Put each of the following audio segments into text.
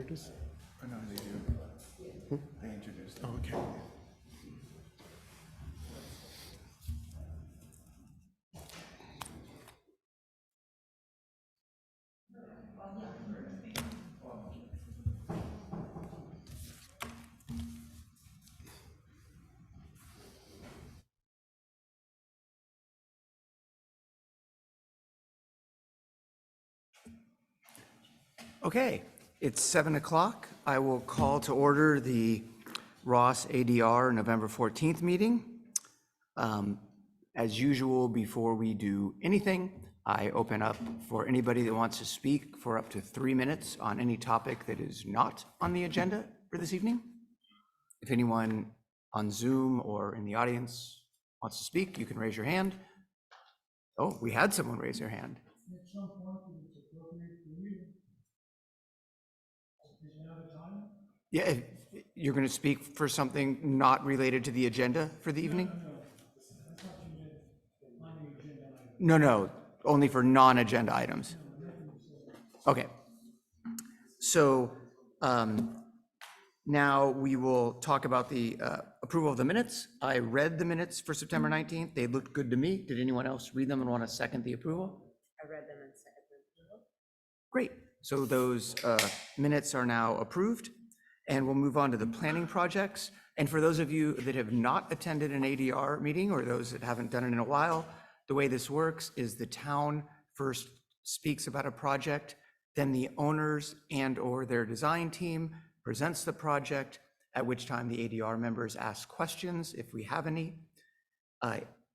introduce? Oh, no, they do. They introduced them. Oh, okay. Okay, it's 7 o'clock. I will call to order the Ross ADR November 14th meeting. As usual, before we do anything, I open up for anybody that wants to speak for up to 3 minutes on any topic that is not on the agenda for this evening. If anyone on Zoom or in the audience wants to speak, you can raise your hand. Oh, we had someone raise their hand. At some point, it's appropriate for you. Is now the time? Yeah, if you're going to speak for something not related to the agenda for the evening? No. I thought you meant on the agenda item. No, only for non-agenda items. Okay. So now we will talk about the approval of the minutes. I read the minutes for September 19th. They looked good to me. Did anyone else read them and want to second the approval? I read them and seconded the approval. Great. So those minutes are now approved, and we'll move on to the planning projects. And for those of you that have not attended an ADR meeting or those that haven't done it in a while, the way this works is the town first speaks about a project, then the owners and or their design team presents the project, at which time the ADR members ask questions if we have any.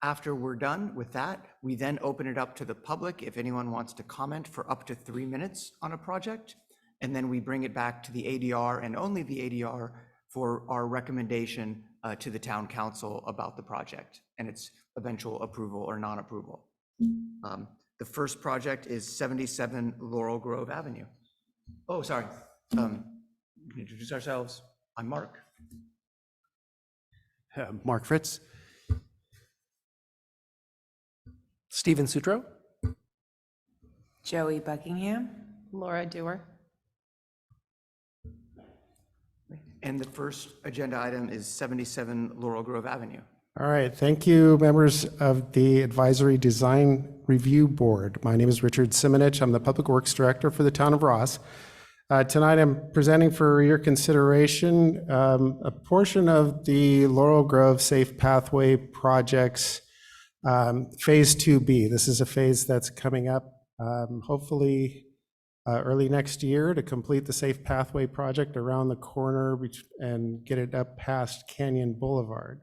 After we're done with that, we then open it up to the public if anyone wants to comment for up to 3 minutes on a project. And then we bring it back to the ADR and only the ADR for our recommendation to the town council about the project and its eventual approval or non-approval. The first project is 77 Laurel Grove Avenue. Oh, sorry. We can introduce ourselves. I'm Mark. Mark Fritz. Stephen Sutro. Joey Buckingham. Laura Dewar. And the first agenda item is 77 Laurel Grove Avenue. All right, thank you, members of the Advisory Design Review Board. My name is Richard Simonich. I'm the Public Works Director for the Town of Ross. Tonight I'm presenting for your consideration a portion of the Laurel Grove Safe Pathway Project's Phase 2B. This is a phase that's coming up hopefully early next year to complete the Safe Pathway project around the corner and get it up past Canyon Boulevard.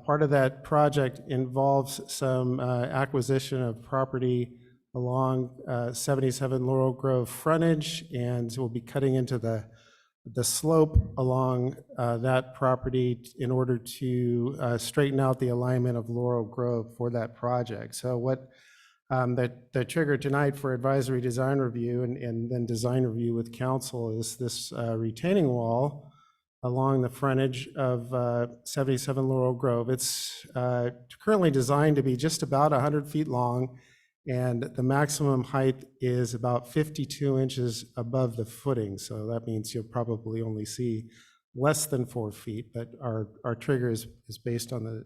Part of that project involves some acquisition of property along 77 Laurel Grove frontage, and we'll be cutting into the slope along that property in order to straighten out the alignment of Laurel Grove for that project. So what the trigger tonight for advisory design review and then design review with council is this retaining wall along the frontage of 77 Laurel Grove. It's currently designed to be just about 100 feet long, and the maximum height is about 52 inches above the footing. So that means you'll probably only see less than 4 feet, but our trigger is based on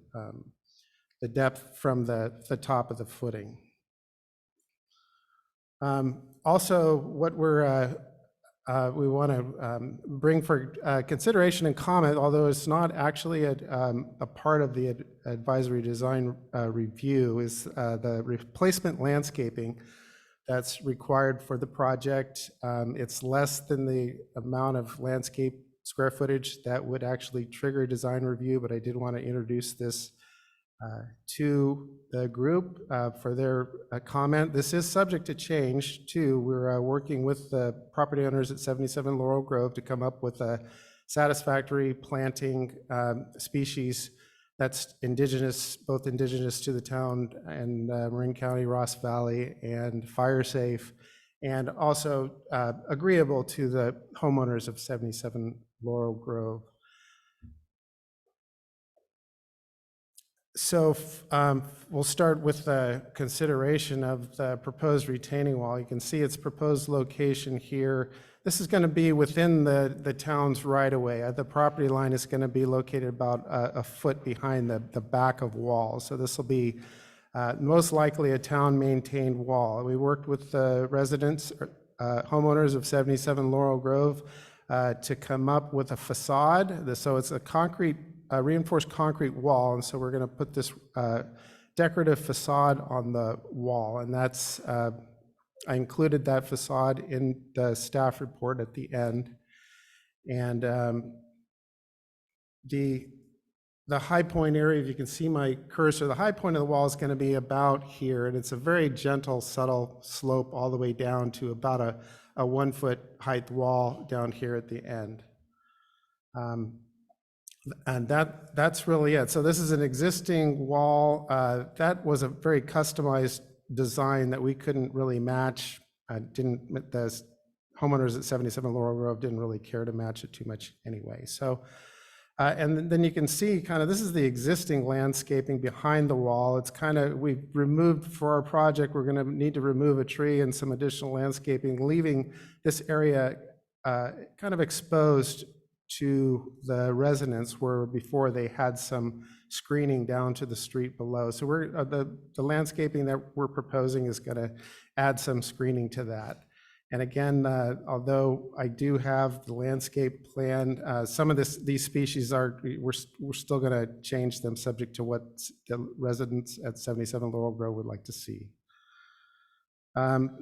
the depth from the top of the footing. Also, what we want to bring for consideration and comment, although it's not actually a part of the advisory design review, is the replacement landscaping that's required for the project. It's less than the amount of landscape square footage that would actually trigger a design review, but I did want to introduce this to the group for their comment. This is subject to change too. We're working with the property owners at 77 Laurel Grove to come up with a satisfactory planting species that's indigenous, both indigenous to the town and Marin County, Ross Valley, and fire safe, and also agreeable to the homeowners of 77 Laurel Grove. So we'll start with the consideration of the proposed retaining wall. You can see its proposed location here. This is going to be within the town's right-of-way. The property line is going to be located about a foot behind the back of wall. So this will be most likely a town-maintained wall. We worked with the residents, homeowners of 77 Laurel Grove to come up with a facade. So it's a reinforced concrete wall, and so we're going to put this decorative facade on the wall, and that's I included that facade in the staff report at the end. And the high point area, if you can see my cursor, the high point of the wall is going to be about here, and it's a very gentle, subtle slope all the way down to about a 1 foot height wall down here at the end. And that's really it. So this is an existing wall. That was a very customized design that we couldn't really match. The homeowners at 77 Laurel Grove didn't really care to match it too much anyway. So, and then you can see kind of, this is the existing landscaping behind the wall. It's kind of, we've removed for our project, we're gonna need to remove a tree and some additional landscaping, leaving this area kind of exposed to the residents where before they had some screening down to the street below. So we're the landscaping that we're proposing is going to add some screening to that. And again, although I do have the landscape plan, some of these species we're still going to change them subject to what the residents at 77 Laurel Grove would like to see.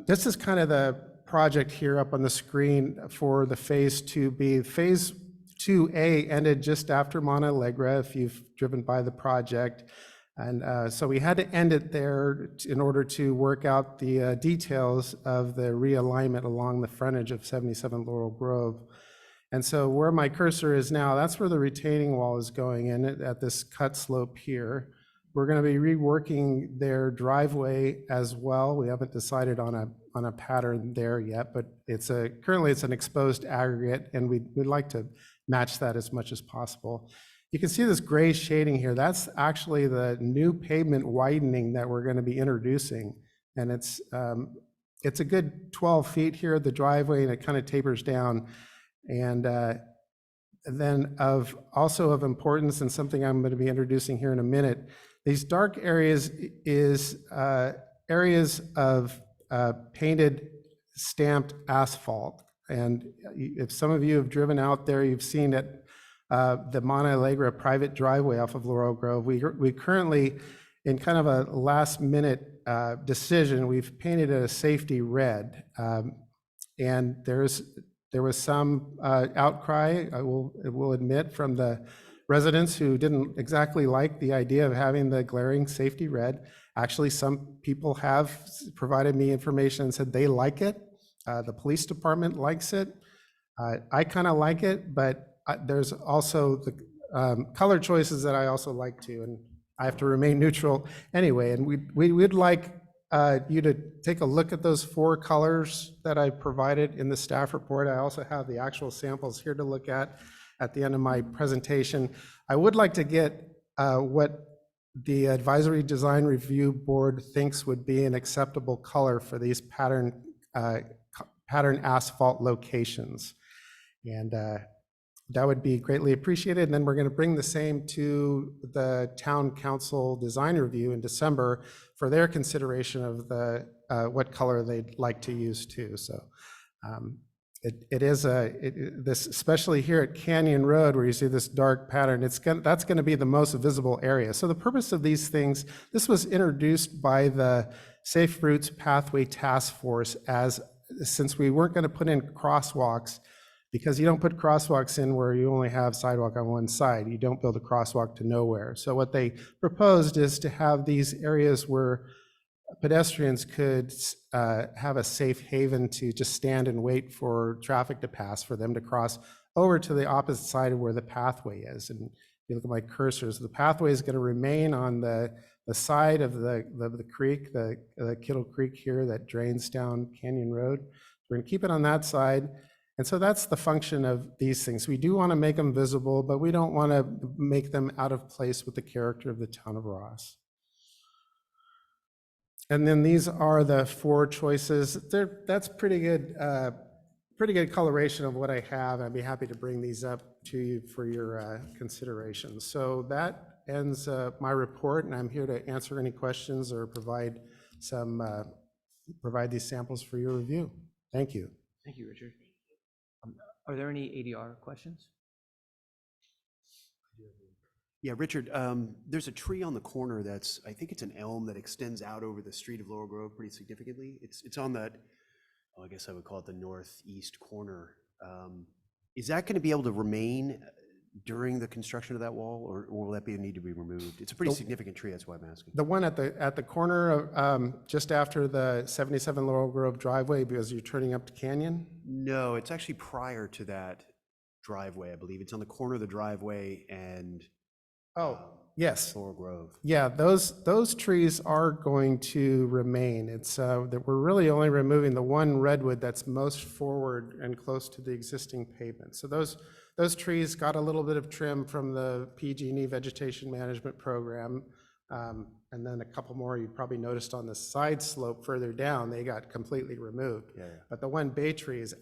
This is kind of the project here up on the screen for the Phase 2B. Phase 2A ended just after Monte Alegre, if you've driven by the project. And so we had to end it there in order to work out the details of the realignment along the frontage of 77 Laurel Grove. And so where my cursor is now, that's where the retaining wall is going in at this cut slope here. We're going to be reworking their driveway as well. We haven't decided on a pattern there yet, but currently it's an exposed aggregate, and we'd like to match that as much as possible. You can see this gray shading here. That's actually the new pavement widening that we're going to be introducing, and it's a good 12 feet here, the driveway, and it kind of tapers down. And then also of importance, and something I'm going to be introducing here in a minute, these dark areas is areas of painted stamped asphalt. And if some of you have driven out there, you've seen it, the Monte Alegre private driveway off of Laurel Grove. We currently, in kind of a last minute decision, we've painted it a safety red. And there was some outcry, I will admit, from the residents who didn't exactly like the idea of having the glaring safety red. Actually, some people have provided me information and said they like it. The police department likes it. I kind of like it, but there's also the color choices that I also like too, and I have to remain neutral anyway. And we'd like you to take a look at those 4 colors that I provided in the staff report. I also have the actual samples here to look at the end of my presentation. I would like to get what the Advisory Design Review Board thinks would be an acceptable color for these pattern asphalt locations. And that would be greatly appreciated. And then we're going to bring the same to the Town Council Design Review in December for their consideration of what color they'd like to use too. So this, especially here at Canyon Road, where you see this dark pattern, that's going to be the most visible area. So the purpose of these things, this was introduced by the Safe Routes Pathway Task Force since we weren't going to put in crosswalks, because you don't put crosswalks in where you only have sidewalk on one side. You don't build a crosswalk to nowhere. So what they proposed is to have these areas where pedestrians could have a safe haven to just stand and wait for traffic to pass, for them to cross over to the opposite side of where the pathway is. And if you look at my cursors, the pathway is going to remain on the side of the creek, the Kittle Creek here that drains down Canyon Road. We're going to keep it on that side. And so that's the function of these things. We do want to make them visible, but we don't want to make them out of place with the character of the town of Ross. And then these are the 4 choices. That's pretty good coloration of what I have. I'd be happy to bring these up to you for your consideration. So that ends my report, and I'm here to answer any questions or provide these samples for your review. Thank you. Thank you, Richard. Are there any ADR questions? Yeah, Richard, there's a tree on the corner that's, I think it's an elm that extends out over the street of Laurel Grove pretty significantly. It's on that, oh, I guess I would call it the northeast corner. Is that going to be able to remain during the construction of that wall, or will that need to be removed? It's a pretty significant tree, that's why I'm asking. The one at the corner of just after the 77 Laurel Grove driveway, because you're turning up to Canyon? No, it's actually prior to that driveway, I believe. It's on the corner of the driveway and Oh, yes. Laurel Grove. Yeah, those trees are going to remain. It's that we're really only removing the one redwood that's most forward and close to the existing pavement. So those trees got a little bit of trim from the PG&E Vegetation Management Program, and then a couple more you probably noticed on the side slope further down, they got completely removed. Yeah. But the one bay tree is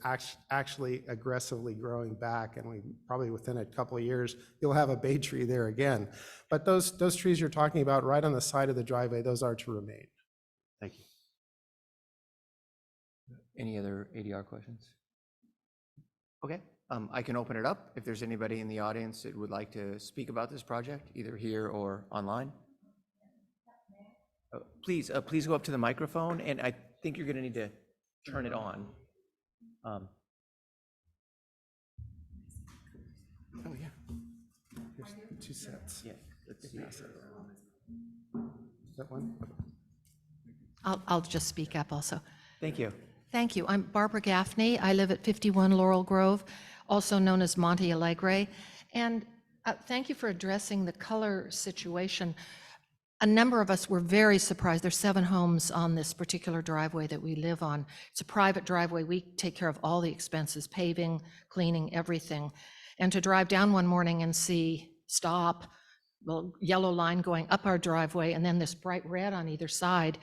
actually aggressively growing back, and we probably within a couple of years, you'll have a bay tree there again. But those trees you're talking about right on the side of the driveway, those are to remain. Thank you. Any other ADR questions? Okay, I can open it up if there's anybody in the audience that would like to speak about this project, either here or online. Please go up to the microphone, and I think you're going to need to turn it on. Oh, yeah. Here's 2 sets. Yeah, let's see. That one? I'll just speak up also. Thank you. Thank you. I'm Barbara Gaffney. I live at 51 Laurel Grove, also known as Monte Alegre. And thank you for addressing the color situation. A number of us were very surprised. There's 7 homes on this particular driveway that we live on. It's a private driveway. We take care of all the expenses, paving, cleaning, everything. And to drive down one morning and see stop, the yellow line going up our driveway, and then this bright red on either side.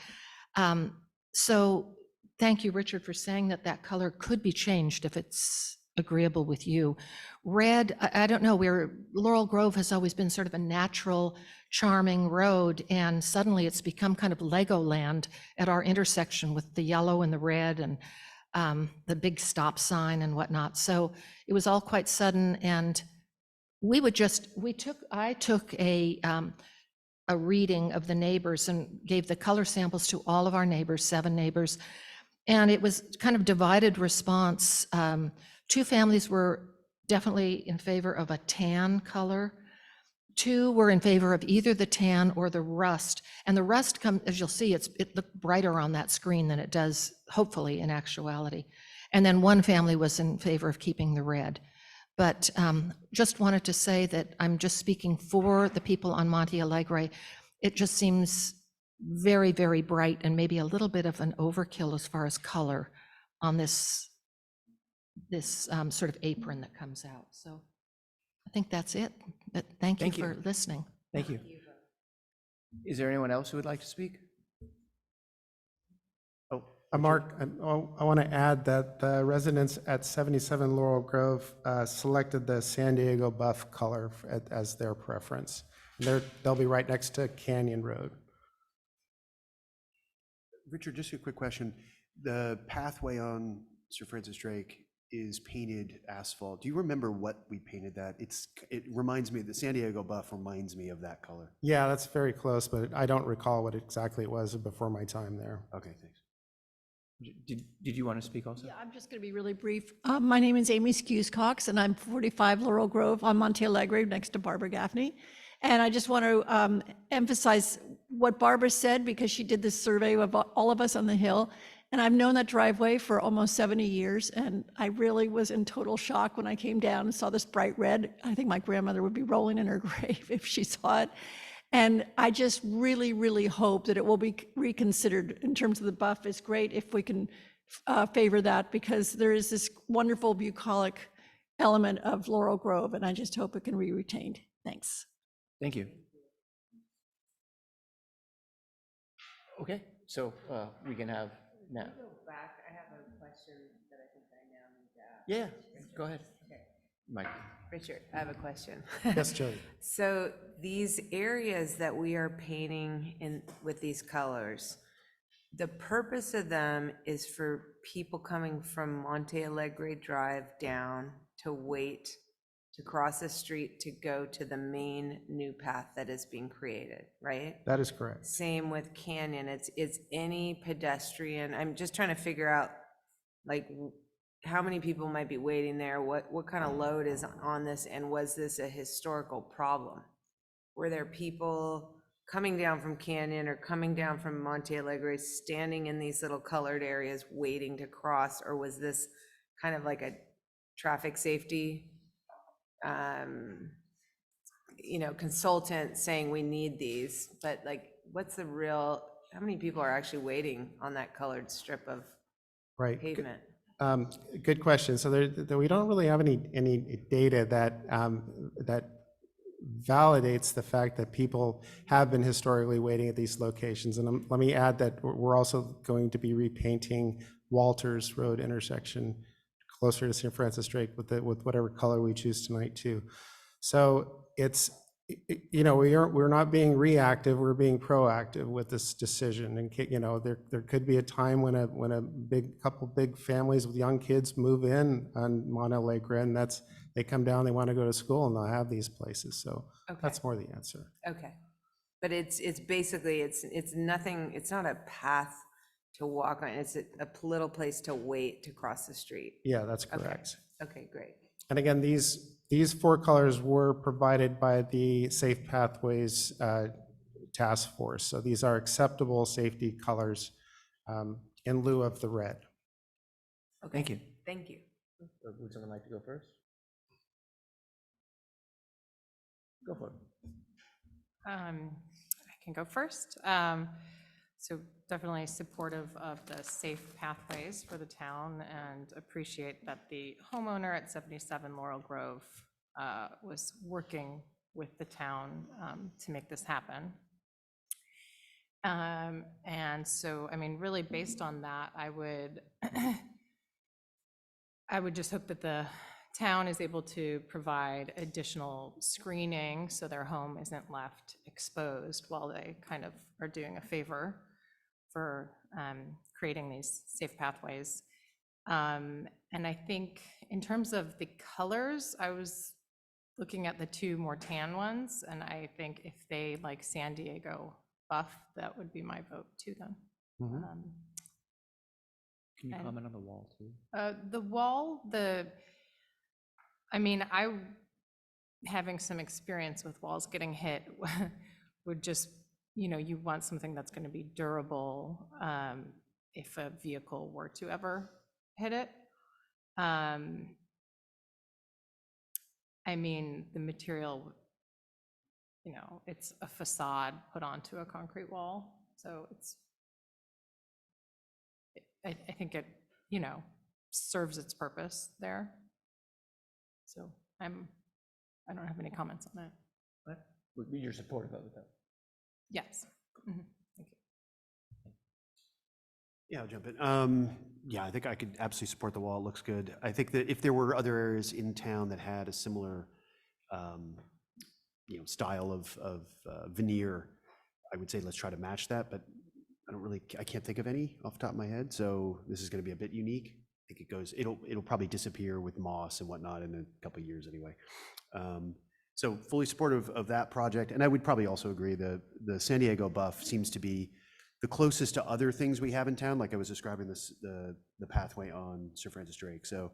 So thank you, Richard, for saying that color could be changed if it's agreeable with you. Red, I don't know, Laurel Grove has always been sort of a natural, charming road, and suddenly it's become kind of Legoland at our intersection with the yellow and the red and the big stop sign and whatnot. So it was all quite sudden, and I took a reading of the neighbors and gave the color samples to all of our neighbors, 7 neighbors, and it was kind of divided response. 2 families were definitely in favor of a tan color. 2 were in favor of either the tan or the rust. And the rust, as you'll see, it looked brighter on that screen than it does, hopefully, in actuality. And then 1 family was in favor of keeping the red. But just wanted to say that I'm just speaking for the people on Monte Alegre. It just seems very, very bright and maybe a little bit of an overkill as far as color on this sort of apron that comes out. So I think that's it. But thank you for listening. Thank you. Is there anyone else who would like to speak? Oh, Mark, I want to add that the residents at 77 Laurel Grove selected the San Diego buff color as their preference. They'll be right next to Canyon Road. Richard, just a quick question. The pathway on Sir Francis Drake is painted asphalt. Do you remember what we painted that? It reminds me, the San Diego buff reminds me of that color. Yeah, that's very close, but I don't recall what exactly it was before my time there. Okay, thanks. did you want to speak also? Yeah, I'm just going to be really brief. My name is Amy Skewes-Cox, and I'm 45 Laurel Grove on Monte Alegre next to Barbara Gaffney. And I just want to emphasize what Barbara said, because she did this survey of all of us on the Hill. And I've known that driveway for almost 70 years, and I really was in total shock when I came down and saw this bright red. I think my grandmother would be rolling in her grave if she saw it. And I just really, really hope that it will be reconsidered in terms of the buff. It's great if we can favor that because there is this wonderful bucolic element of Laurel Grove, and I just hope it can be retained. Thanks. Thank you. Okay, so we can have now. Go back, I have a question that I think I now need to ask. Yeah, go ahead. Mike. Richard, I have a question. Yes, Jody. So these areas that we are painting in with these colors, the purpose of them is for people coming from Monte Alegre Drive down to wait to cross the street to go to the main new path that is being created, right? That is correct. Same with Canyon, it's any pedestrian, I'm just trying to figure out, like, how many people might be waiting there, what kind of load is on this, and was this a historical problem? Were there people coming down from Canyon or coming down from Monte Alegre, standing in these little colored areas waiting to cross, or was this kind of like a traffic safety consultant saying we need these, but like, what's the real, how many people are actually waiting on that colored strip of Right. pavement? Good question. So we don't really have any data that that validates the fact that people have been historically waiting at these locations. And let me add that we're also going to be repainting Walters Road intersection closer to St. Francis Drake with whatever color we choose tonight too. So it's, we're not being reactive, we're being proactive with this decision. And there could be a time when a couple big families with young kids move in on Monte Alegre, and they come down, they want to go to school, and they'll have these places. So Okay. that's more the answer. Okay, but it's basically, it's nothing, it's not a path to walk on, it's a little place to wait to cross the street. Yeah, that's correct. Okay, great. And again, these four colors were provided by the Safe Pathways Task Force. So these are acceptable safety colors in lieu of the red. Okay. Thank you. Thank you. Would someone like to go first? Go for it. I can go first. So definitely supportive of the safe pathways for the town and appreciate that the homeowner at 77 Laurel Grove was working with the town to make this happen. And so, I mean, really based on that, I would just hope that the town is able to provide additional screening so their home isn't left exposed while they kind of are doing a favor for creating these safe pathways. And I think in terms of the colors, I was looking at the two more tan ones, and I think if they like San Diego buff, that would be my vote too then. Mhm. Can you And- comment on the wall too? The wall, having some experience with walls getting hit would just, you want something that's going to be durable if a vehicle were to ever hit it. I mean, the material, it's a facade put onto a concrete wall, so I think it, serves its purpose there. So I don't have any comments on that. What? You're supportive of it though? Yes. Mhm. Thank you. Yeah, I'll jump in. Yeah, I think I could absolutely support the wall. It looks good. I think that if there were other areas in town that had a similar, style of veneer, I would say let's try to match that. But I can't think of any off the top of my head. So this is going to be a bit unique. I think it'll probably disappear with moss and whatnot in a couple of years anyway. So fully supportive of that project. And I would probably also agree the San Diego buff seems to be the closest to other things we have in town, like I was describing the pathway on Sir Francis Drake. So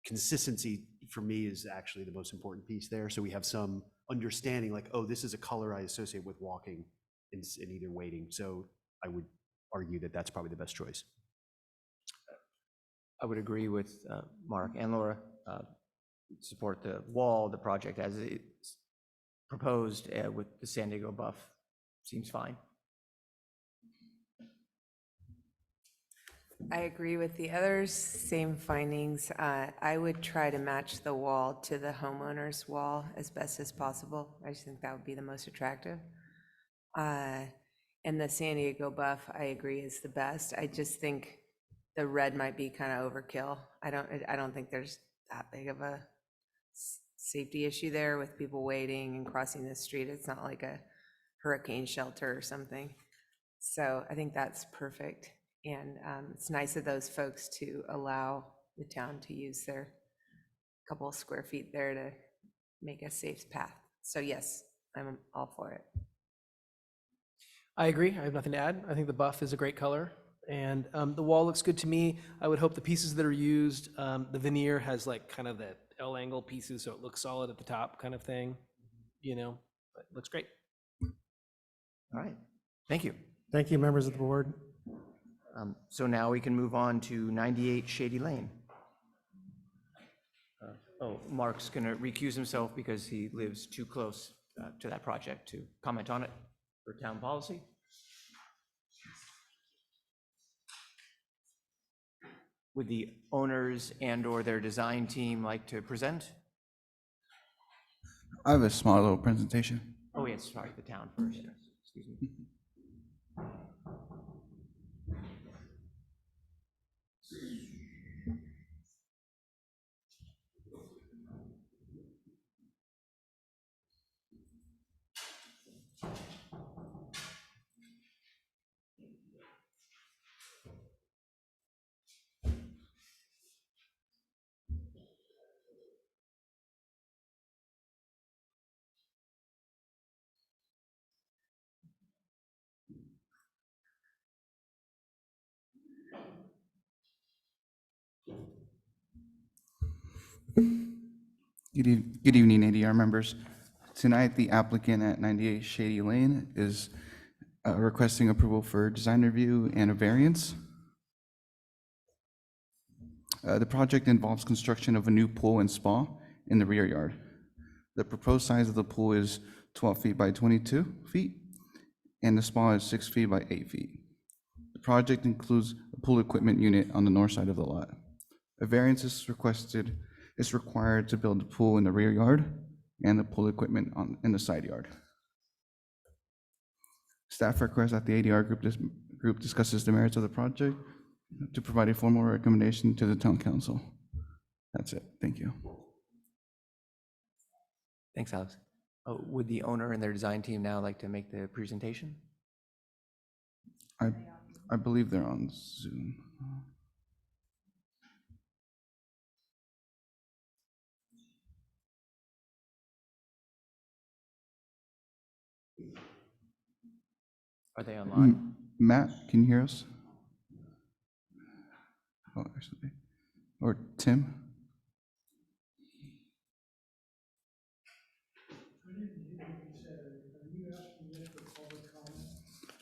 consistency for me is actually the most important piece there. So we have some understanding like, oh, this is a color I associate with walking in either waiting. So I would argue that that's probably the best choice. I would agree with Mark and Laura, support the wall, the project as it's proposed with the San Diego buff. Seems fine. I agree with the others, same findings. I would try to match the wall to the homeowner's wall as best as possible. I just think that would be the most attractive. And the San Diego buff, I agree, is the best. I just think the red might be kind of overkill. I don't think there's that big of a safety issue there with people waiting and crossing the street. It's not like a hurricane shelter or something. So I think that's perfect. And it's nice of those folks to allow the town to use their couple of square feet there to make a safe path. So yes, I'm all for it. I agree. I have nothing to add. I think the buff is a great color, and the wall looks good to me. I would hope the pieces that are used, the veneer has like kind of that L angle pieces, so it looks solid at the top kind of thing, you know, but it looks great. All right, thank you. Thank you, members of the board. So now we can move on to 98 Shady Lane. Oh, Mark's going to recuse himself because he lives too close to that project to comment on it for town policy. Would the owners and/or their design team like to present? I have a small little presentation. Oh, yes, sorry, the town first. Excuse me. Good evening, ADR members. Tonight, the applicant at 98 Shady Lane is requesting approval for design review and a variance. The project involves construction of a new pool and spa in the rear yard. The proposed size of the pool is 12 feet by 22 feet, and the spa is 6 feet by 8 feet. The project includes a pool equipment unit on the north side of the lot. A variance is required to build the pool in the rear yard and the pool equipment in the side yard. Staff requests that the ADR group discusses the merits of the project to provide a formal recommendation to the town council. That's it. Thank you. Thanks, Alex. Oh, would the owner and their design team now like to make the presentation? I believe they're on Zoom. Are they online? Matt, can you hear us? Oh, actually, or Tim?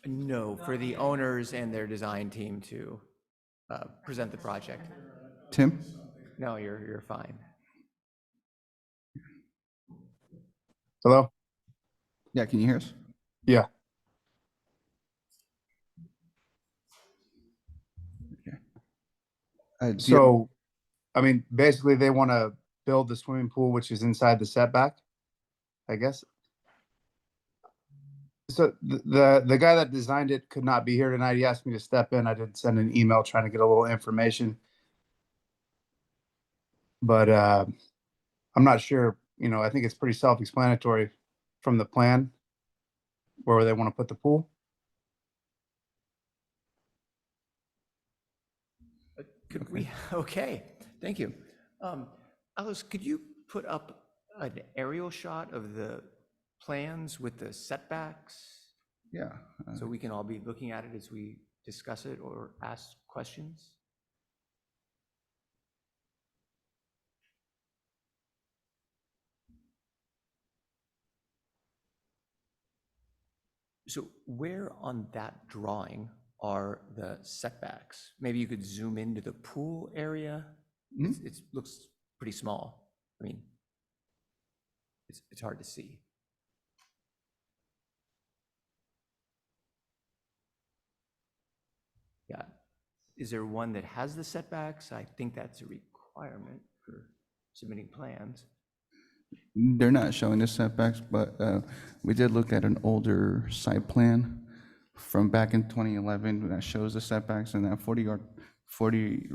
No, for the owners and their design team to present the project. Tim? No, you're fine. Hello? Yeah, can you hear us? Yeah. So, I mean, basically they want to build the swimming pool, which is inside the setback, I guess. So the guy that designed it could not be here tonight. He asked me to step in. I did send an email trying to get a little information. But I'm not sure, you know, I think it's pretty self-explanatory from the plan where they want to put the pool. Could we, okay, thank you. Alice, could you put up an aerial shot of the plans with the setbacks? Yeah. So we can all be looking at it as we discuss it or ask questions? So where on that drawing are the setbacks? Maybe you could zoom into the pool area. It looks pretty small. I mean, it's hard to see. Yeah, is there one that has the setbacks? I think that's a requirement for submitting plans. They're not showing the setbacks, but we did look at an older site plan from back in 2011 that shows the setbacks, and that 40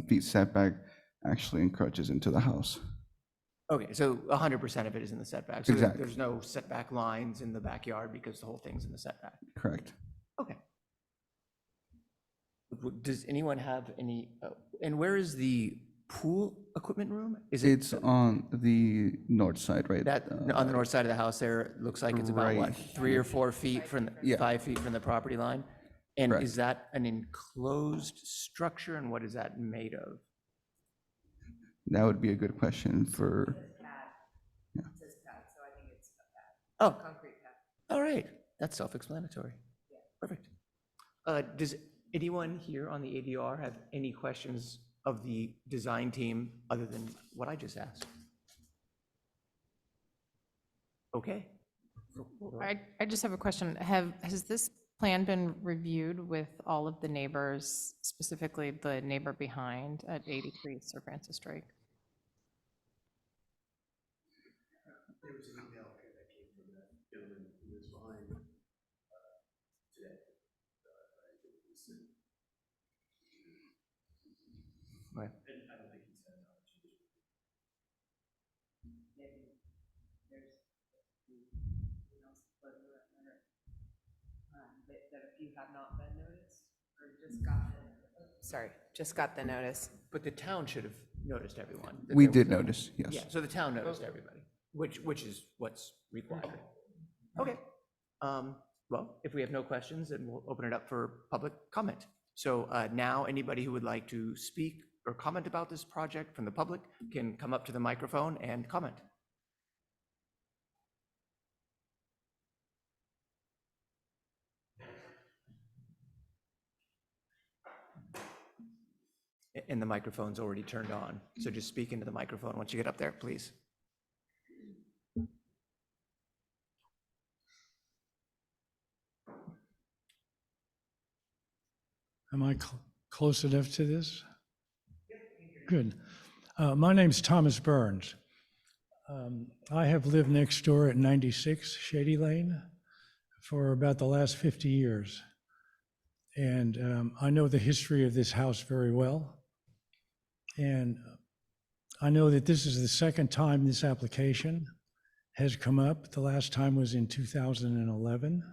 feet setback actually encroaches into the house. Okay, so 100% of it is in the setback. So Exactly. there's no setback lines in the backyard because the whole thing's in the setback. Correct. Okay. Does anyone have any, and where is the pool equipment room? Is it It's on the north side, right? that, on the north side of the house there, it looks like it's about what, right 3 or 4 feet from, Yeah. 5 feet from the property line? And Correct. is that an enclosed structure, and what is that made of? That would be a good question for, Oh, all right, that's self-explanatory. Perfect. Does anyone here on the ADR have any questions of the design team other than what I just asked? Okay. I just have a question. Has this plan been reviewed with all of the neighbors, specifically the neighbor behind at 83 Sir Francis Drake? There was an email here that came from that gentleman who was behind today. Right. And I don't think he's had an opportunity. That a few have not been noticed, or just got sorry, just got the notice. But the town should have noticed everyone. that we there was did notice, yes. Yeah, so the town noticed everybody, which is what's required. Okay. Well, if we have no questions, then we'll open it up for public comment. So now, anybody who would like to speak or comment about this project from the public can come up to the microphone and comment. And the microphone's already turned on, so just speak into the microphone once you get up there, please. Am I close enough to this? Good. My name's Thomas Burns. I have lived next door at 96 Shady Lane for about the last 50 years. And I know the history of this house very well. And I know that this is the second time this application has come up. The last time was in 2011.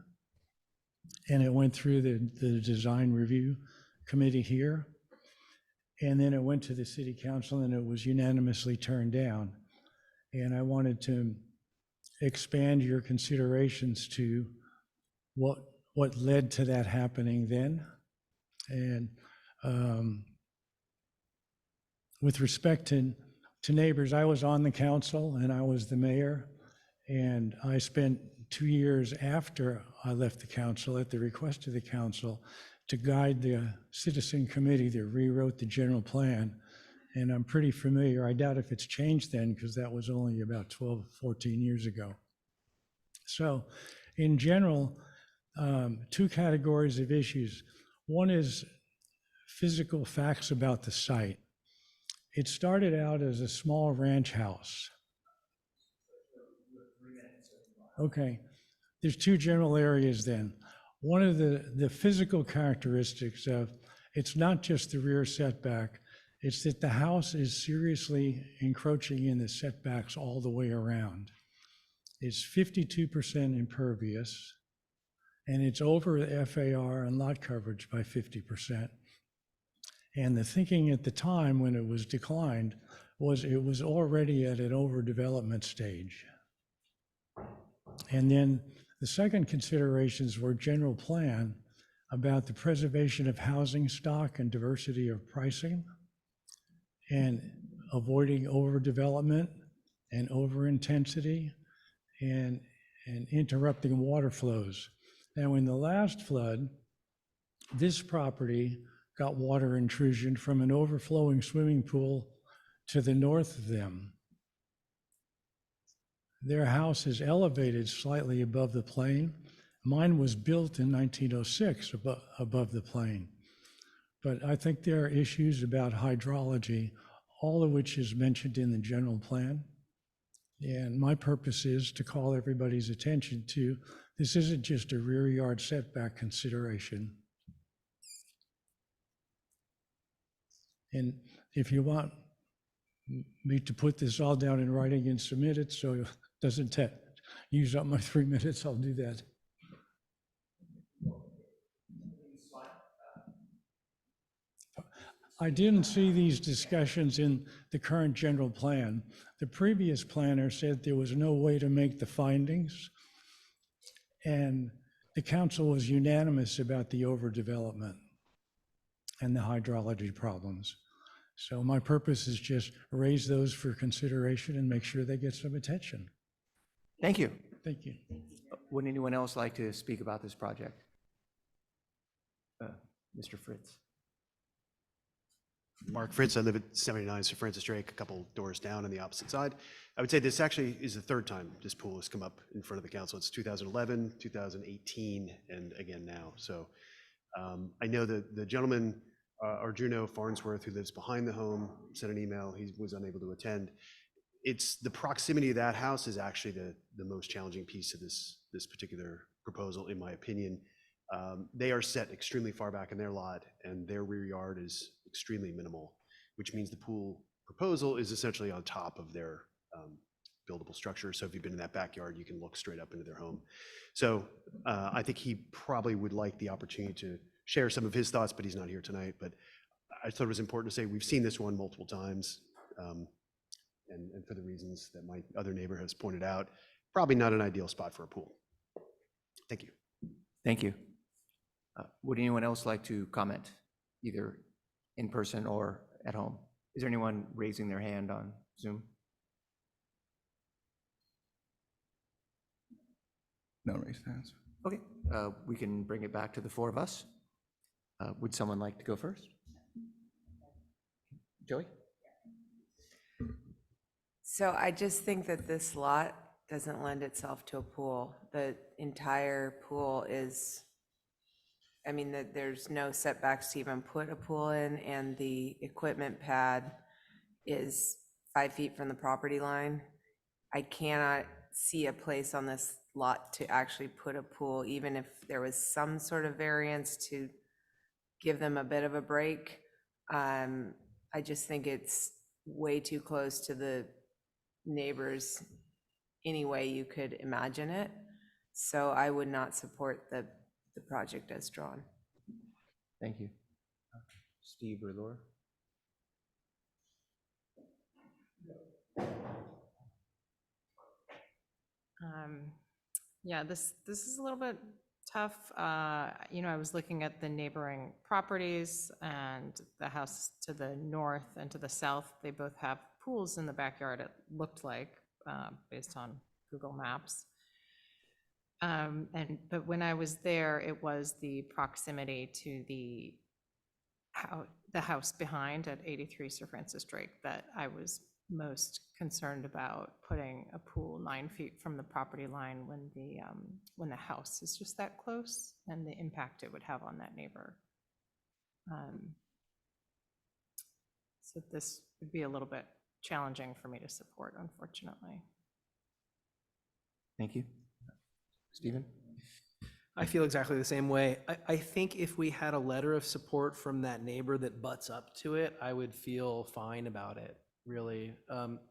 And it went through the design review committee here. And then it went to the city council and it was unanimously turned down. And I wanted to expand your considerations to what led to that happening then. And with respect to neighbors, I was on the council and I was the mayor. And I spent 2 years after I left the council at the request of the council to guide the citizen committee that rewrote the general plan. And I'm pretty familiar. I doubt if it's changed then because that was only about 12, 14 years ago. So in general, 2 categories of issues. One is physical facts about the site. It started out as a small ranch house. Okay, there's 2 general areas then. One of the physical characteristics of, it's not just the rear setback, it's that the house is seriously encroaching in the setbacks all the way around. It's 52% impervious, and it's over the FAR and lot coverage by 50%. And the thinking at the time when it was declined was it was already at an overdevelopment stage. And then the second considerations were general plan about the preservation of housing stock and diversity of pricing and avoiding overdevelopment and overintensity and interrupting water flows. Now, in the last flood, this property got water intrusion from an overflowing swimming pool to the north of them. Their house is elevated slightly above the plane. Mine was built in 1906 above the plane. But I think there are issues about hydrology, all of which is mentioned in the general plan. And my purpose is to call everybody's attention to, this isn't just a rear yard setback consideration. And if you want me to put this all down in writing and submit it, so it doesn't use up my 3 minutes, I'll do that. I didn't see these discussions in the current general plan. The previous planner said there was no way to make the findings, and the council was unanimous about the overdevelopment and the hydrology problems. So my purpose is just raise those for consideration and make sure they get some attention. Thank you. Thank you. Would anyone else like to speak about this project? Mr. Fritz. Mark Fritz, I live at 79 Sir Francis Drake, a couple doors down on the opposite side. I would say this actually is the third time this pool has come up in front of the council. It's 2011, 2018, and again now. So I know that the gentleman, Arjuno Farnsworth, who lives behind the home, sent an email. He was unable to attend. It's the proximity of that house is actually the most challenging piece of this particular proposal, in my opinion. They are set extremely far back in their lot, and their rear yard is extremely minimal, which means the pool proposal is essentially on top of their buildable structure. So if you've been in that backyard, you can look straight up into their home. So I think he probably would like the opportunity to share some of his thoughts, but he's not here tonight. But I thought it was important to say we've seen this one multiple times, and for the reasons that my other neighbor has pointed out, probably not an ideal spot for a pool. Thank you. Thank you. Would anyone else like to comment, either in person or at home? Is there anyone raising their hand on Zoom? No raised hands. Okay, we can bring it back to the four of us. Would someone like to go first? Joey? So I just think that this lot doesn't lend itself to a pool. The entire pool is, I mean, there's no setbacks to even put a pool in, and the equipment pad is 5 feet from the property line. I cannot see a place on this lot to actually put a pool, even if there was some sort of variance to give them a bit of a break. I just think it's way too close to the neighbors any way you could imagine it. So I would not support the project as drawn. Thank you. Steve or Laura? Yeah, this is a little bit tough. You know, I was looking at the neighboring properties, and the house to the north and to the south, they both have pools in the backyard, it looked like, based on Google Maps. But when I was there, it was the proximity to the house behind at 83 Sir Francis Drake that I was most concerned about, putting a pool 9 feet from the property line when the house is just that close, and the impact it would have on that neighbor. So this would be a little bit challenging for me to support, unfortunately. Thank you. Stephen? I feel exactly the same way. I think if we had a letter of support from that neighbor that butts up to it, I would feel fine about it, really.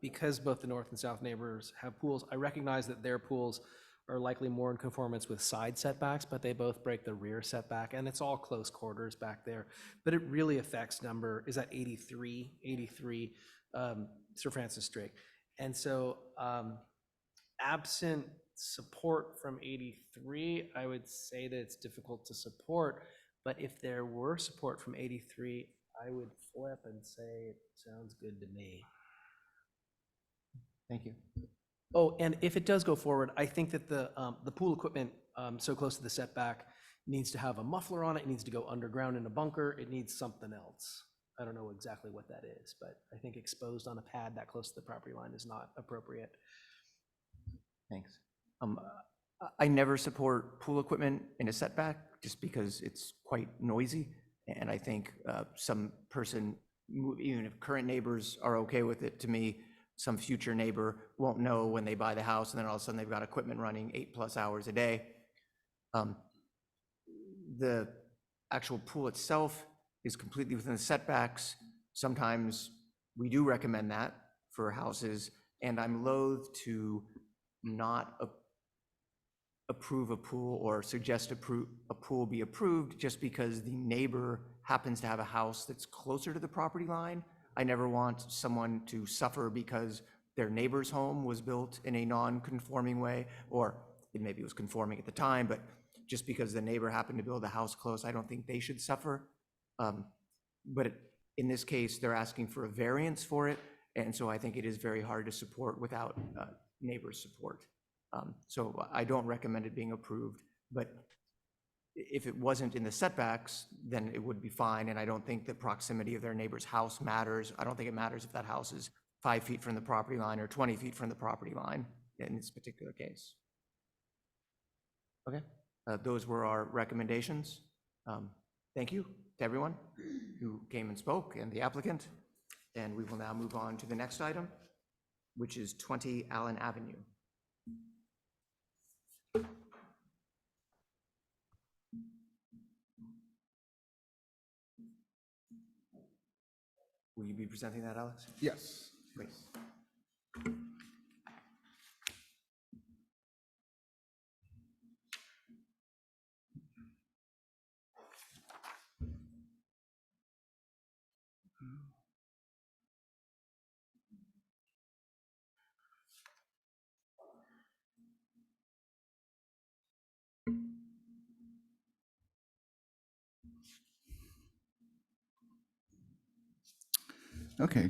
Because both the north and south neighbors have pools, I recognize that their pools are likely more in conformance with side setbacks, but they both break the rear setback, and it's all close quarters back there. But it really affects is that 83 Sir Francis Drake. And so absent support from 83, I would say that it's difficult to support, but if there were support from 83, I would flip and say it sounds good to me. Thank you. Oh, and if it does go forward, I think that the pool equipment so close to the setback needs to have a muffler on it, it needs to go underground in a bunker, it needs something else. I don't know exactly what that is, but I think exposed on a pad that close to the property line is not appropriate. Thanks. I never support pool equipment in a setback just because it's quite noisy. And I think some person, even if current neighbors are okay with it, to me, some future neighbor won't know when they buy the house, and then all of a sudden they've got equipment running 8+ hours a day. The actual pool itself is completely within the setbacks. Sometimes we do recommend that for houses, and I'm loath to not approve a pool or suggest a pool be approved just because the neighbor happens to have a house that's closer to the property line. I never want someone to suffer because their neighbor's home was built in a non-conforming way, or maybe it was conforming at the time, but just because the neighbor happened to build a house close, I don't think they should suffer. But in this case, they're asking for a variance for it, and so I think it is very hard to support without neighbor support. So I don't recommend it being approved, but if it wasn't in the setbacks, then it would be fine, and I don't think the proximity of their neighbor's house matters. I don't think it matters if that house is 5 feet from the property line or 20 feet from the property line in this particular case. Okay, those were our recommendations. Thank you to everyone who came and spoke and the applicant, and we will now move on to the next item, which is 20 Allen Avenue. Will you be presenting that, Alex? Yes. Please. Okay,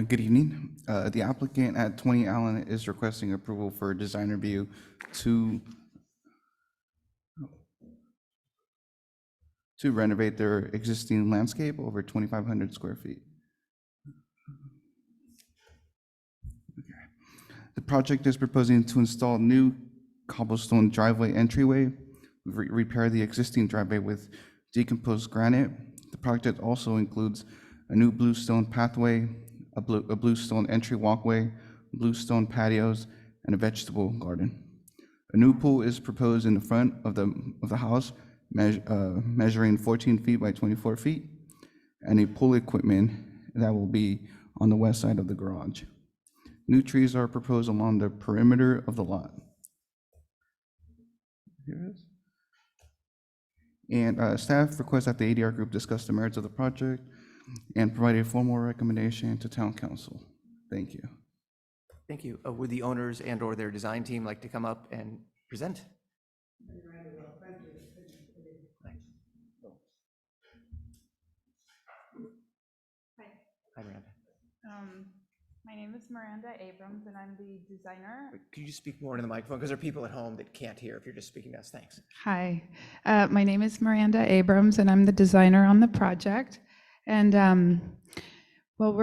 good evening. The applicant at 20 Allen is requesting approval for a design review to renovate their existing landscape over 2,500 square feet. The project is proposing to install new cobblestone driveway entryway, repair the existing driveway with decomposed granite. The project also includes a new bluestone pathway, a bluestone entry walkway, bluestone patios, and a vegetable garden. A new pool is proposed in the front of the house, measuring 14 feet by 24 feet, and a pool equipment that will be on the west side of the garage. New trees are proposed along the perimeter of the lot. Here it is. And staff requests that the ADR group discuss the merits of the project and provide a formal recommendation to town council. Thank you. Thank you. Would the owners and/or their design team like to come up and present? Hi, Miranda. My name is Miranda Abrams, and I'm the designer. Could you just speak more into the microphone? Because there are people at home that can't hear if you're just speaking to us. Thanks. Hi, my name is Miranda Abrams, and I'm the designer on the project. And well,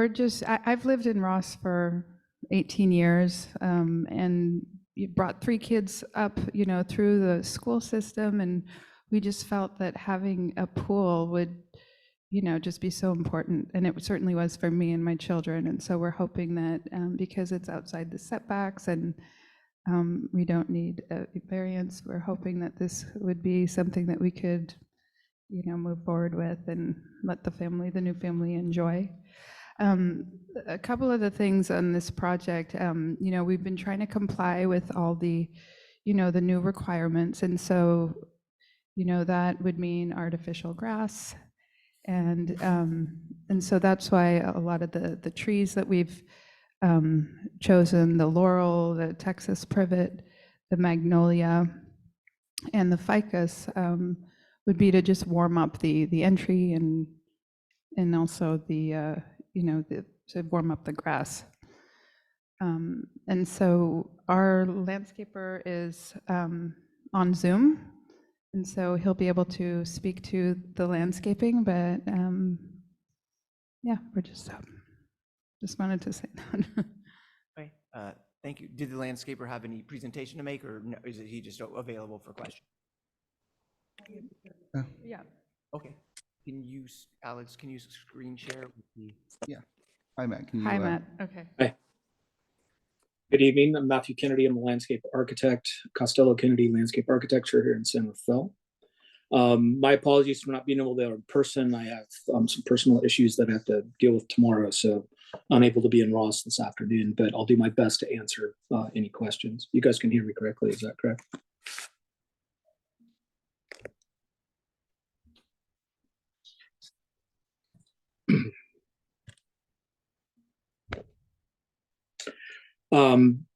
I've lived in Ross for 18 years, and you brought 3 kids up, through the school system, and we just felt that having a pool would just be so important, and it certainly was for me and my children. And so we're hoping that because it's outside the setbacks and we don't need a variance, we're hoping that this would be something that we could, move forward with and let the new family enjoy. A couple of the things on this project, we've been trying to comply with all the, the new requirements, and so, that would mean artificial grass. And so that's why a lot of the trees that we've chosen, the laurel, the Texas privet, the magnolia, and the ficus, would be to just warm up the entry and also to warm up the grass. And so our landscaper is on Zoom. And so he'll be able to speak to the landscaping, but yeah, we're just wanted to say that. Okay. Thank you. Did the landscaper have any presentation to make, or is he just available for questions? Yeah. Okay. Alex, can you screen share with the? Hi, Matt. Can you? Hi, Matt. Okay. Good evening. I'm Matthew Kennedy. I'm a landscape architect, Costello Kennedy Landscape Architecture here in San Rafael. My apologies for not being able to be in person. I have some personal issues that I have to deal with tomorrow, so unable to be in Ross this afternoon, but I'll do my best to answer any questions. You guys can hear me correctly, is that correct?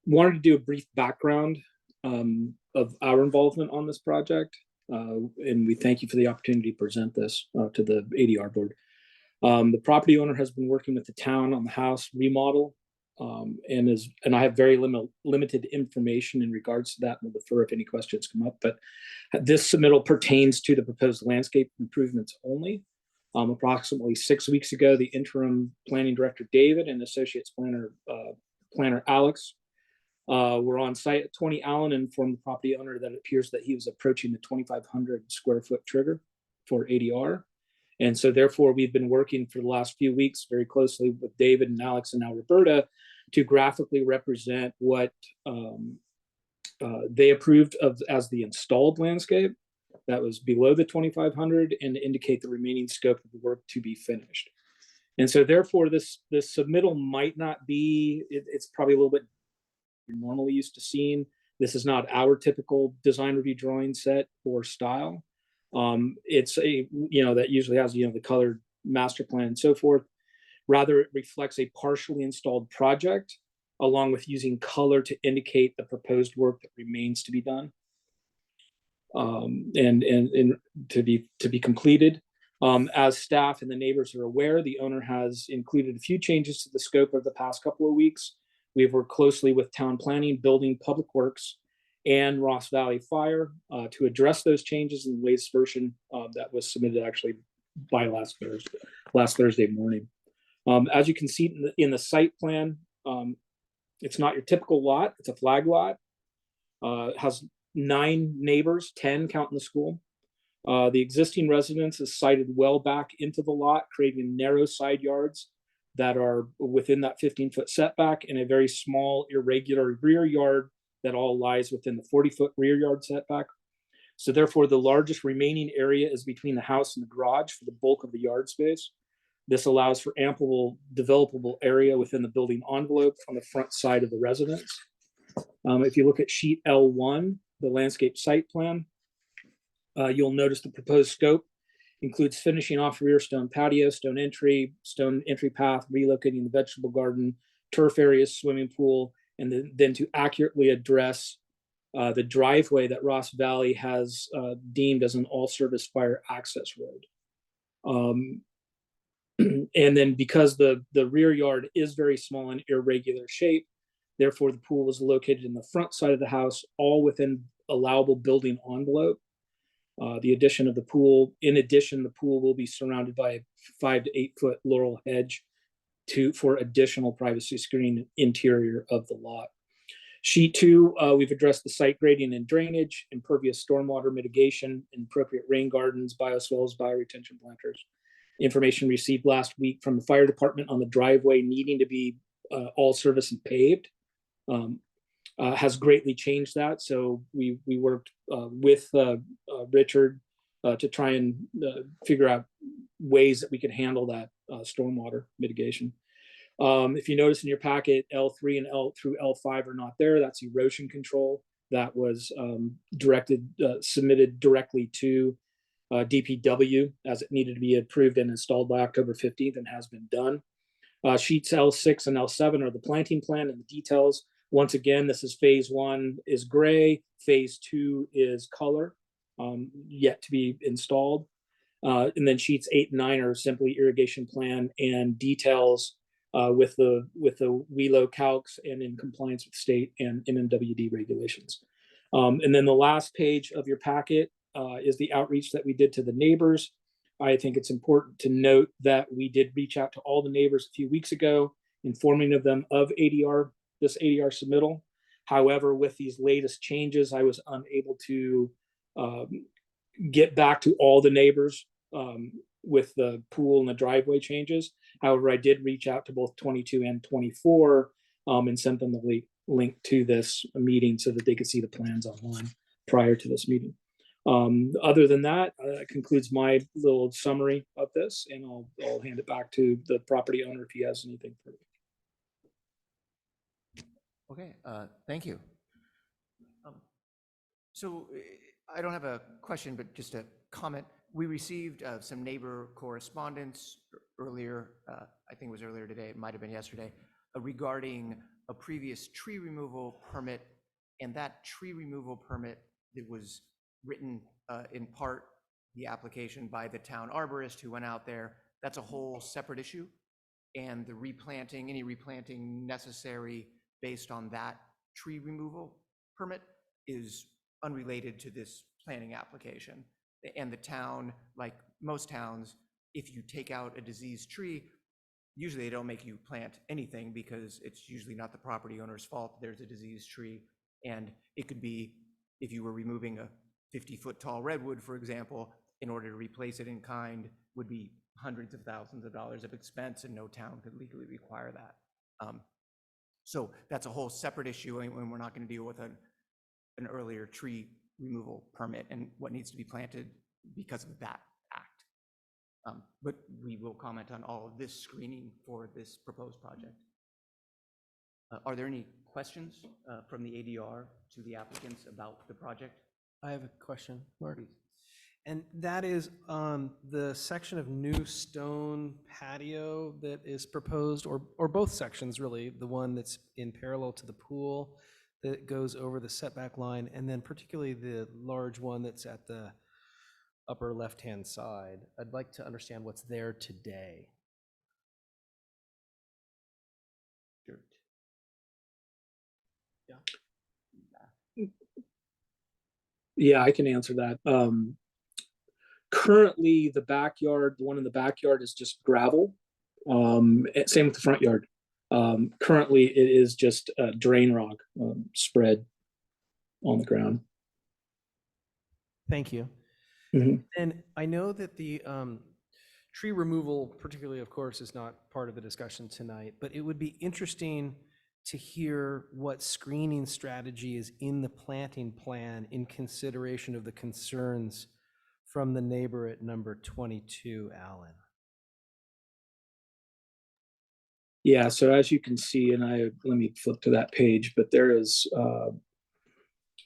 Wanted to do a brief background of our involvement on this project, and we thank you for the opportunity to present this to the ADR board. The property owner has been working with the town on the house remodel, and I have very limited information in regards to that, and will defer if any questions come up. But this submittal pertains to the proposed landscape improvements only. Approximately 6 weeks ago, the interim planning director David and associates planner Alex were on site at 20 Allen and informed the property owner that it appears that he was approaching the 2,500 square foot trigger for ADR. And so therefore, we've been working for the last few weeks very closely with David and Alex and now Roberta to graphically represent what they approved of as the installed landscape that was below the 2,500 and indicate the remaining scope of the work to be finished. And so therefore, this submittal might not be, it's probably a little bit you're normally used to seeing. This is not our typical design review drawing set or style. It's a, that usually has, the colored master plan and so forth. Rather, it reflects a partially installed project along with using color to indicate the proposed work that remains to be done and to be completed. As staff and the neighbors are aware, the owner has included a few changes to the scope of the past couple of weeks. We've worked closely with town planning, building, public works, and Ross Valley Fire to address those changes in the latest version that was submitted actually by last Thursday morning. As you can see in the site plan, it's not your typical lot. It's a flag lot. It has 9 neighbors, 10 counting the school. The existing residence is sited well back into the lot, creating narrow side yards that are within that 15-foot setback and a very small irregular rear yard that all lies within the 40-foot rear yard setback. So therefore, the largest remaining area is between the house and the garage for the bulk of the yard space. This allows for ample developable area within the building envelope on the front side of the residence. If you look at sheet L1, the landscape site plan, you'll notice the proposed scope includes finishing off rear stone patio, stone entry path, relocating the vegetable garden, turf areas, swimming pool, and then to accurately address the driveway that Ross Valley has deemed as an all-service fire access road. And then because the rear yard is very small and irregular shape, therefore the pool was located in the front side of the house, all within allowable building envelope. The addition of the pool, the pool will be surrounded by a 5 to 8 foot laurel hedge for additional privacy screen interior of the lot. Sheet 2, we've addressed the site grading and drainage, impervious stormwater mitigation, and appropriate rain gardens, bioswales, bioretention planters. Information received last week from the fire department on the driveway needing to be all service and paved has greatly changed that. So we worked with Richard to try and figure out ways that we could handle that stormwater mitigation. If you notice in your packet, L3 and L through L5 are not there. That's erosion control that was submitted directly to DPW as it needed to be approved and installed by October 15th and has been done. Sheets L6 and L7 are the planting plan and the details. Once again, this is phase 1 is gray, phase 2 is color, yet to be installed. And then sheets 8 and 9 are simply irrigation plan and details with the WELO calcs and in compliance with state and MMWD regulations. And then the last page of your packet is the outreach that we did to the neighbors. I think it's important to note that we did reach out to all the neighbors a few weeks ago, informing them of this ADR submittal. However, with these latest changes, I was unable to get back to all the neighbors with the pool and the driveway changes. However, I did reach out to both 22 and 24 and sent them the link to this meeting so that they could see the plans online prior to this meeting. Other than that, concludes my little summary of this, and I'll hand it back to the property owner if he has anything further. Okay, thank you. So I don't have a question, but just a comment. We received some neighbor correspondence earlier, I think it was earlier today, it might have been yesterday, regarding a previous tree removal permit. And that tree removal permit that was written in part, the application by the town arborist who went out there, that's a whole separate issue. And the replanting, any replanting necessary based on that tree removal permit is unrelated to this planning application. And the town, like most towns, if you take out a diseased tree, usually they don't make you plant anything because it's usually not the property owner's fault there's a diseased tree. And it could be, if you were removing a 50-foot tall redwood, for example, in order to replace it in kind would be hundreds of thousands of dollars of expense, and no town could legally require that. So that's a whole separate issue, and we're not going to deal with an earlier tree removal permit and what needs to be planted because of that act. But we will comment on all of this screening for this proposed project. Are there any questions from the ADR to the applicants about the project? I have a question, Mark. And that is on the section of new stone patio that is proposed, or both sections really, the one that's in parallel to the pool that goes over the setback line, and then particularly the large one that's at the upper left-hand side. I'd like to understand what's there today. Sure. Yeah, I can answer that. Currently, the backyard, the one in the backyard is just gravel. Same with the front yard. Currently, it is just drain rock spread on the ground. Thank you. Mhm. And I know that the tree removal, particularly, of course, is not part of the discussion tonight, but it would be interesting to hear what screening strategy is in the planting plan in consideration of the concerns from the neighbor at number 22, Allen. Yeah, so as you can see, and let me flip to that page, but there is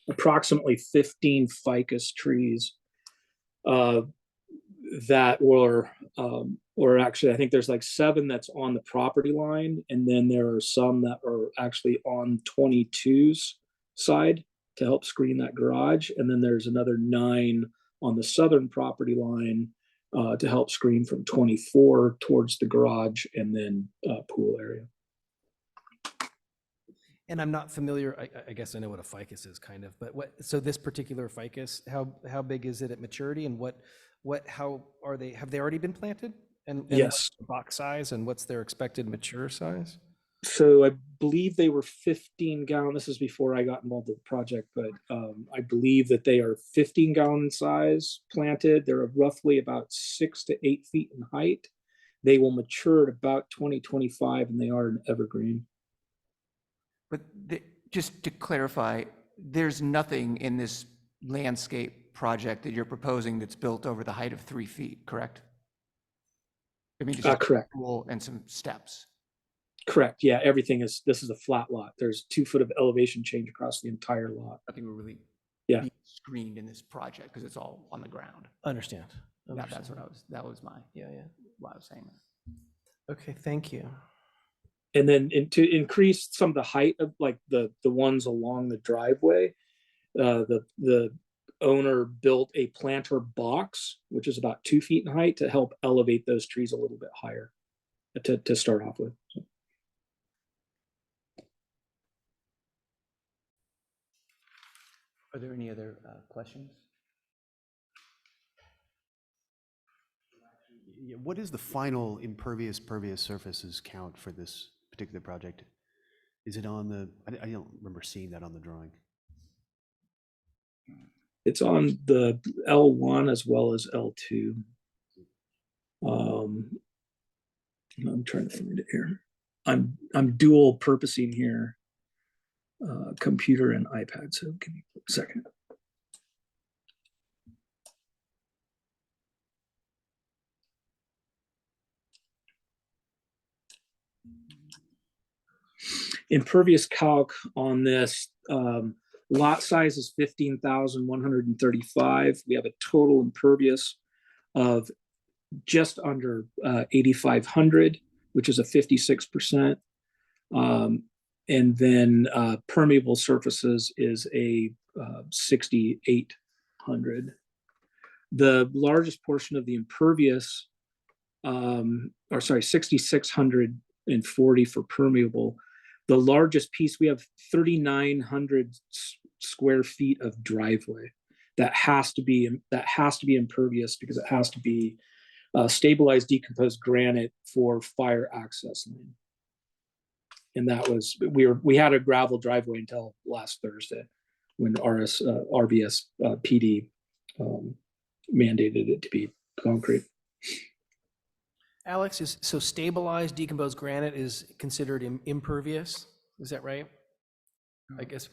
approximately 15 ficus trees that were, or actually, I think there's like 7 that's on the property line, and then there are some that are actually on 22's side to help screen that garage, and then there's another 9 on the southern property line to help screen from 24 towards the garage and then pool area. And I'm not familiar, I guess I know what a ficus is kind of, but so this particular ficus, how big is it at maturity, and how are they, have they already been planted? And Yes. What's the box size and what's their expected mature size? So I believe they were 15 gallon. This is before I got involved with the project, but I believe that they are 15 gallon size planted. They're roughly about 6 to 8 feet in height. They will mature at about 2025, and they are an evergreen. But just to clarify, there's nothing in this landscape project that you're proposing that's built over the height of 3 feet, correct? I mean, just Correct. a pool and some steps. Correct. Yeah, everything is, this is a flat lot. There's 2 foot of elevation change across the entire lot. Nothing will really Yeah. be screened in this project because it's all on the ground. Understand. That's what that was my, Yeah. why I was saying that. Okay, thank you. And then to increase some of the height of like the ones along the driveway, the owner built a planter box, which is about 2 feet in height, to help elevate those trees a little bit higher to start off with. So. Are there any other questions? Yeah, what is the final impervious pervious surfaces count for this particular project? Is it on the, I don't remember seeing that on the drawing. It's on the L1 as well as L2. I'm trying to find it here. I'm dual purposing here, computer and iPad. So give me a second. Impervious calc on this, lot size is 15,135. We have a total impervious of just under 8,500, which is a 56%. And then permeable surfaces is a 6,800. The largest portion of the impervious, 6,640 for permeable. The largest piece, we have 3,900 square feet of driveway that has to be impervious because it has to be stabilized decomposed granite for fire access lane. And that was, we had a gravel driveway until last Thursday when RVS PD mandated it to be concrete. Alex, so stabilized decomposed granite is considered impervious? Is that right? I guess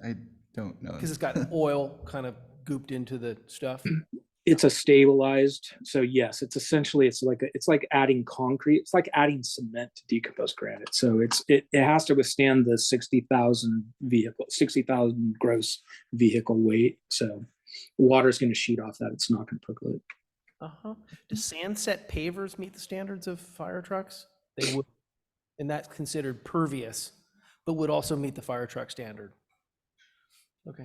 I don't know. because it's got oil kind of gooped into the stuff. It's a stabilized, so yes, it's essentially it's like adding concrete. It's like adding cement to decomposed granite. So it has to withstand the 60,000 gross vehicle weight. So water's going to sheet off that. It's not going to percolate. Do sandset pavers meet the standards of fire trucks? They would, and that's considered pervious, but would also meet the fire truck standard. Okay.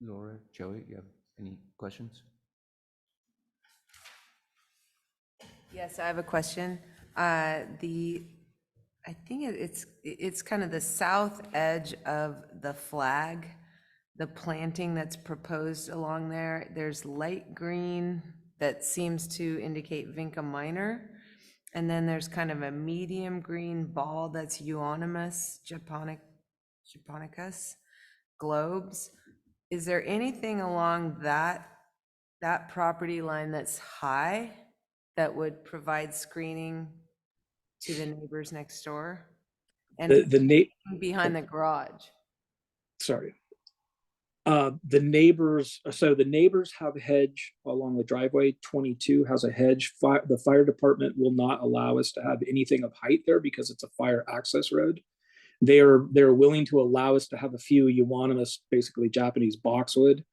Laura, Joey, you have any questions? Yes, I have a question. I think it's kind of the south edge of the flag, the planting that's proposed along there. There's light green that seems to indicate Vinca minor. And then there's kind of a medium green ball that's euonymus japonicus globes. Is there anything along that property line that's high that would provide screening to the neighbors next door? And behind the garage? Sorry. The neighbors have a hedge along the driveway. 22 has a hedge. The fire department will not allow us to have anything of height there because it's a fire access road. They're willing to allow us to have a few euonymus, basically Japanese boxwood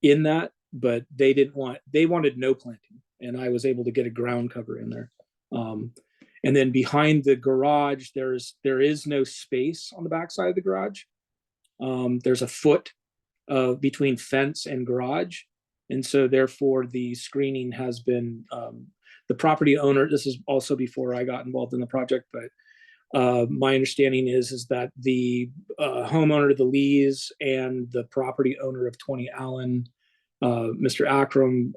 in that, but they wanted no planting, and I was able to get a ground cover in there. And then behind the garage, there is no space on the backside of the garage. There's a foot between fence and garage, and so therefore the screening has been the property owner. This is also before I got involved in the project, but my understanding is that the homeowner of the Lees and the property owner of 20 Allen, Mr. Akram,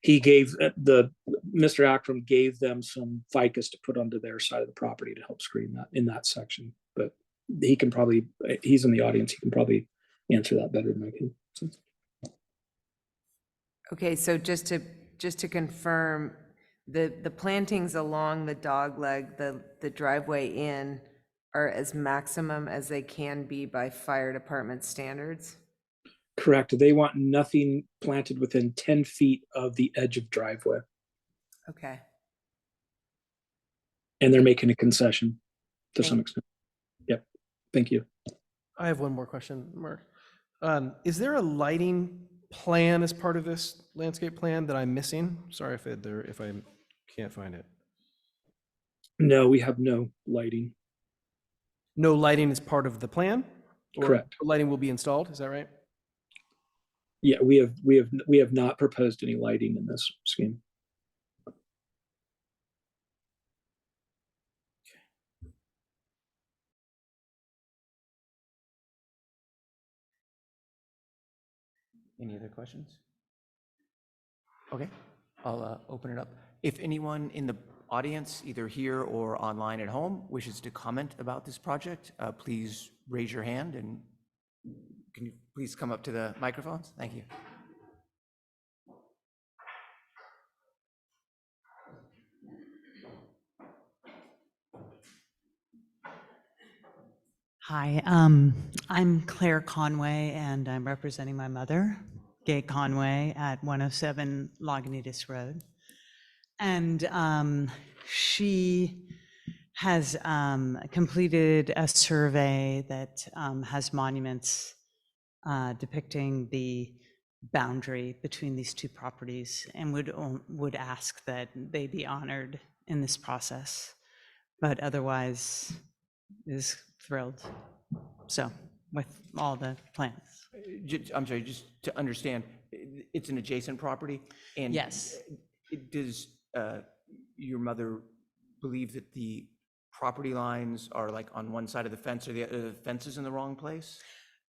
Mr. Akram gave them some ficus to put onto their side of the property to help screen that in that section. But he's in the audience. He can probably answer that better than I can. Okay, so just to confirm, the plantings along the dogleg, the driveway in, are as maximum as they can be by fire department standards? Correct. They want nothing planted within 10 feet of the edge of driveway. Okay. And they're making a concession to some extent. Yep. Thank you. I have one more question, Mark. Is there a lighting plan as part of this landscape plan that I'm missing? Sorry if I can't find it. No, we have no lighting. No lighting is part of the plan? Or Correct. lighting will be installed, is that right? Yeah, we have not proposed any lighting in this scheme. Any other questions? Okay, I'll open it up. If anyone in the audience, either here or online at home, wishes to comment about this project, please raise your hand and can you please come up to the microphones? Thank you. Hi, I'm Claire Conway, and I'm representing my mother, Gay Conway, at 107 Lagunitas Road. And she has completed a survey that has monuments depicting the boundary between these two properties, and would ask that they be honored in this process, but otherwise is thrilled. So with all the plans. I'm sorry, just to understand, it's an adjacent property? And Yes. Does your mother believe that the property lines are like on one side of the fence, or the fence is in the wrong place?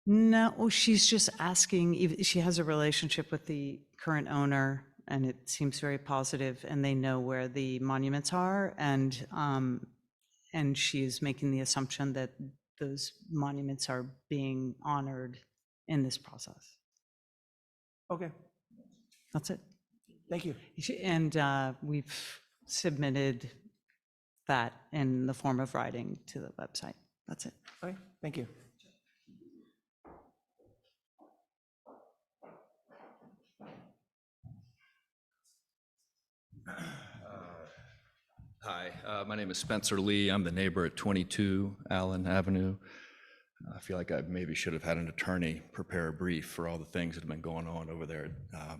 No, she's just asking if she has a relationship with the current owner, and it seems very positive, and they know where the monuments are, and she's making the assumption that those monuments are being honored in this process. Okay, That's it. thank you. And we've submitted that in the form of writing to the website. That's it. Okay, thank you. Hi, my name is Spencer Lee. I'm the neighbor at 22 Allen Avenue. I feel like I maybe should have had an attorney prepare a brief for all the things that have been going on over there at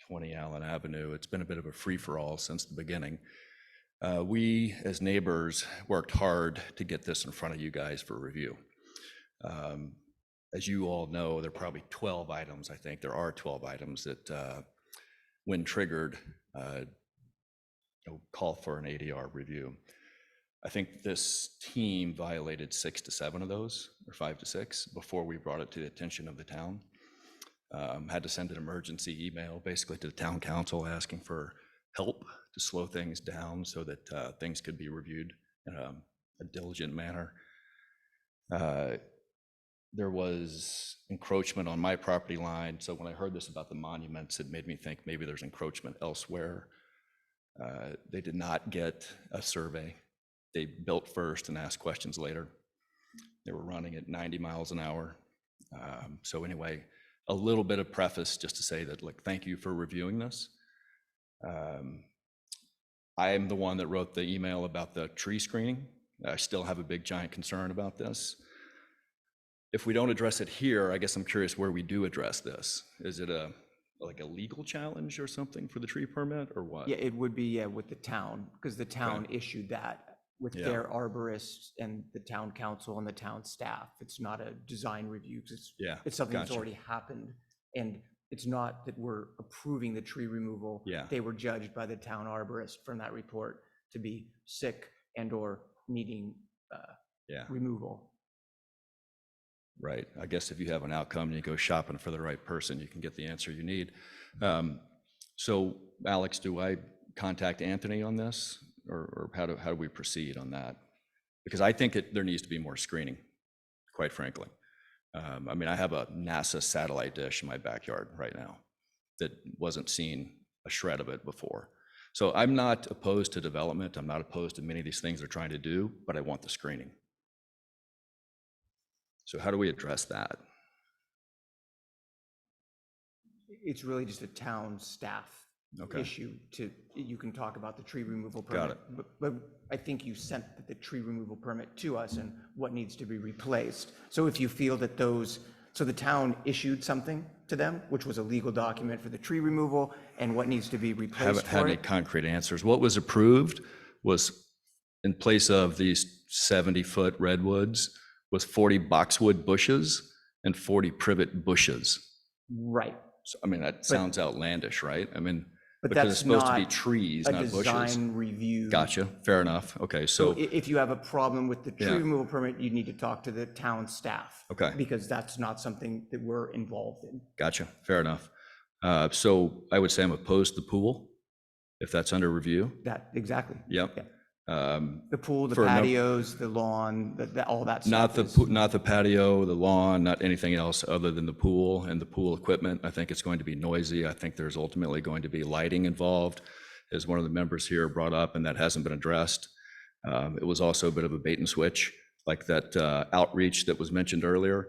20 Allen Avenue. It's been a bit of a free-for-all since the beginning. We, as neighbors, worked hard to get this in front of you guys for review. As you all know, there are probably 12 items. I think there are 12 items that, when triggered, call for an ADR review. I think this team violated 6 to 7 of those, or 5 to 6, before we brought it to the attention of the town. Had to send an emergency email basically to the town council asking for help to slow things down so that things could be reviewed in a diligent manner. There was encroachment on my property line, so when I heard this about the monuments, it made me think maybe there's encroachment elsewhere. They did not get a survey. They built first and asked questions later. They were running at 90 miles an hour. So anyway, a little bit of preface just to say that, like, thank you for reviewing this. I am the one that wrote the email about the tree screening. I still have a big giant concern about this. If we don't address it here, I guess I'm curious where we do address this. Is it like a legal challenge or something for the tree permit, or what? Yeah, it would be with the town, because the town issued that with their arborists and the town council and the town staff. It's not a design review, because it's something that's already happened. And it's not that we're approving the tree removal. They were judged by the town arborist from that report to be sick and or needing removal. Right. I guess if you have an outcome and you go shopping for the right person, you can get the answer you need. So Alex, do I contact Anthony on this, or how do we proceed on that? Because I think there needs to be more screening, quite frankly. I mean, I have a NASA satellite dish in my backyard right now that wasn't seen a shred of it before. So I'm not opposed to development. I'm not opposed to many of these things they're trying to do, but I want the screening. So how do we address that? It's really just a town staff issue. You can talk about the tree removal permit. Got it. But I think you sent the tree removal permit to us and what needs to be replaced. So if you feel that so the town issued something to them, which was a legal document for the tree removal, and what needs to be replaced Haven't had any concrete answers. What was approved was, in place of these 70-foot redwoods, was 40 boxwood bushes and 40 privet bushes. Right. So, I mean, that sounds outlandish, right? I mean, but because that's it's supposed to be not trees, a not bushes. design review. Gotcha. Fair enough. Okay, so If you have a problem with the tree removal permit, you need to talk to the town staff. Okay. Because that's not something that we're involved in. Gotcha. Fair enough. So I would say I'm opposed to the pool, if that's under review. Exactly. Yep. The pool, the for a num- patios, the lawn, all that stuff. Not the patio, the lawn, not anything else other than the pool and the pool equipment. I think it's going to be noisy. I think there's ultimately going to be lighting involved, as one of the members here brought up, and that hasn't been addressed. It was also a bit of a bait and switch, like that outreach that was mentioned earlier.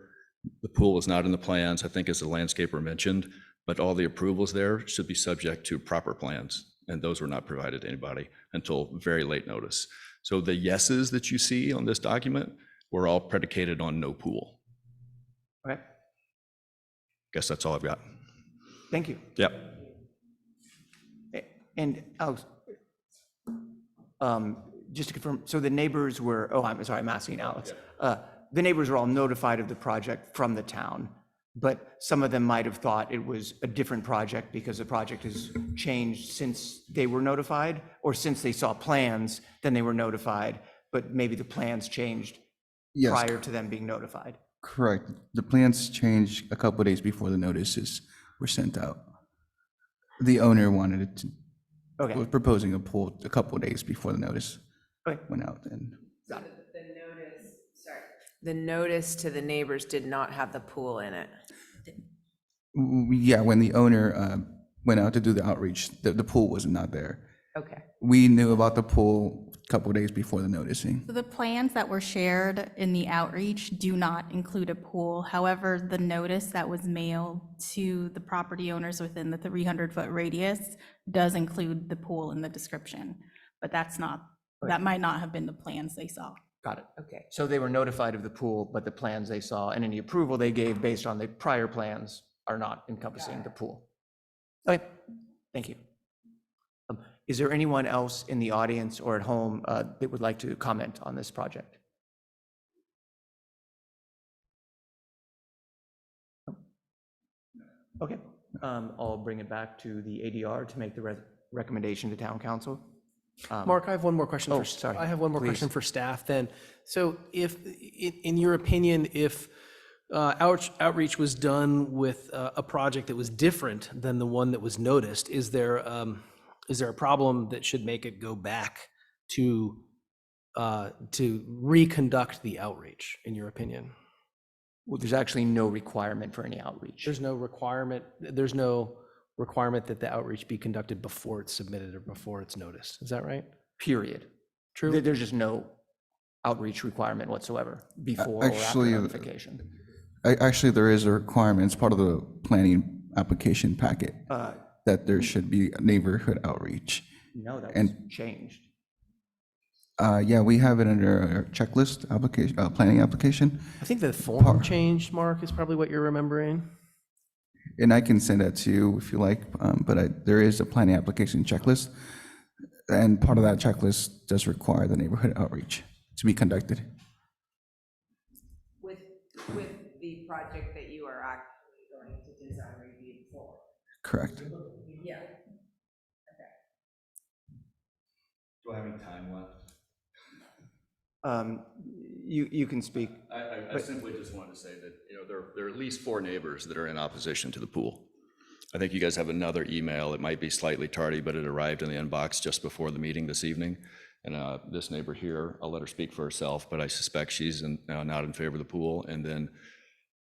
The pool is not in the plans, I think, as the landscaper mentioned, but all the approvals there should be subject to proper plans, and those were not provided to anybody until very late notice. So the yeses that you see on this document were all predicated on no pool. Okay, Guess that's all I've got. thank you. Yep. And Alex, just to confirm, so the neighbors were, oh, I'm sorry, I'm asking Alex. The neighbors were all notified of the project from the town, but some of them might have thought it was a different project because the project has changed since they were notified, or since they saw plans, then they were notified, but maybe the plans changed Yes, prior to them being notified. correct. The plans changed a couple of days before the notices were sent out. The owner wanted it to, Okay. was proposing a pool a couple of days before the notice Okay. went out, and The notice to the neighbors did not have the pool in it. yeah, when the owner went out to do the outreach, the pool was not there. Okay. We knew about the pool a couple of days before the noticing. So the plans that were shared in the outreach do not include a pool. However, the notice that was mailed to the property owners within the 300-foot radius does include the pool in the description, but that's not, that might not have been the plans they saw. Got it. Okay. So they were notified of the pool, but the plans they saw and any approval they gave based on the prior plans are not encompassing the pool. Okay, thank you. Is there anyone else in the audience or at home that would like to comment on this project? Okay, I'll bring it back to the ADR to make the recommendation to town council. Mark, I have one more question. Oh, sorry. I have one more Please. question for staff then. So if, in your opinion, if outreach was done with a project that was different than the one that was noticed, is there a problem that should make it go back to reconduct the outreach, in your opinion? Well, there's actually no requirement for any outreach. There's no requirement that the outreach be conducted before it's submitted or before it's noticed. Is that right? Period. True. There's just no outreach requirement whatsoever before or after Actually, notification. Actually, there is a requirement, it's part of the planning application packet, that there should be a neighborhood outreach. No, that was And- changed. Yeah, we have it under our checklist application, planning application, I think the form changed, Mark, is probably what you're remembering. and I can send that to you if you like, but there is a planning application checklist, and part of that checklist does require the neighborhood outreach to be conducted. With the project that you are actually going to design review for. Correct. Yeah. Do I have any time left? You can speak. I simply just wanted to say that, there are at least 4 neighbors that are in opposition to the pool. I think you guys have another email. It might be slightly tardy, but it arrived in the inbox just before the meeting this evening. And this neighbor here, I'll let her speak for herself, but I suspect she's not in favor of the pool. And then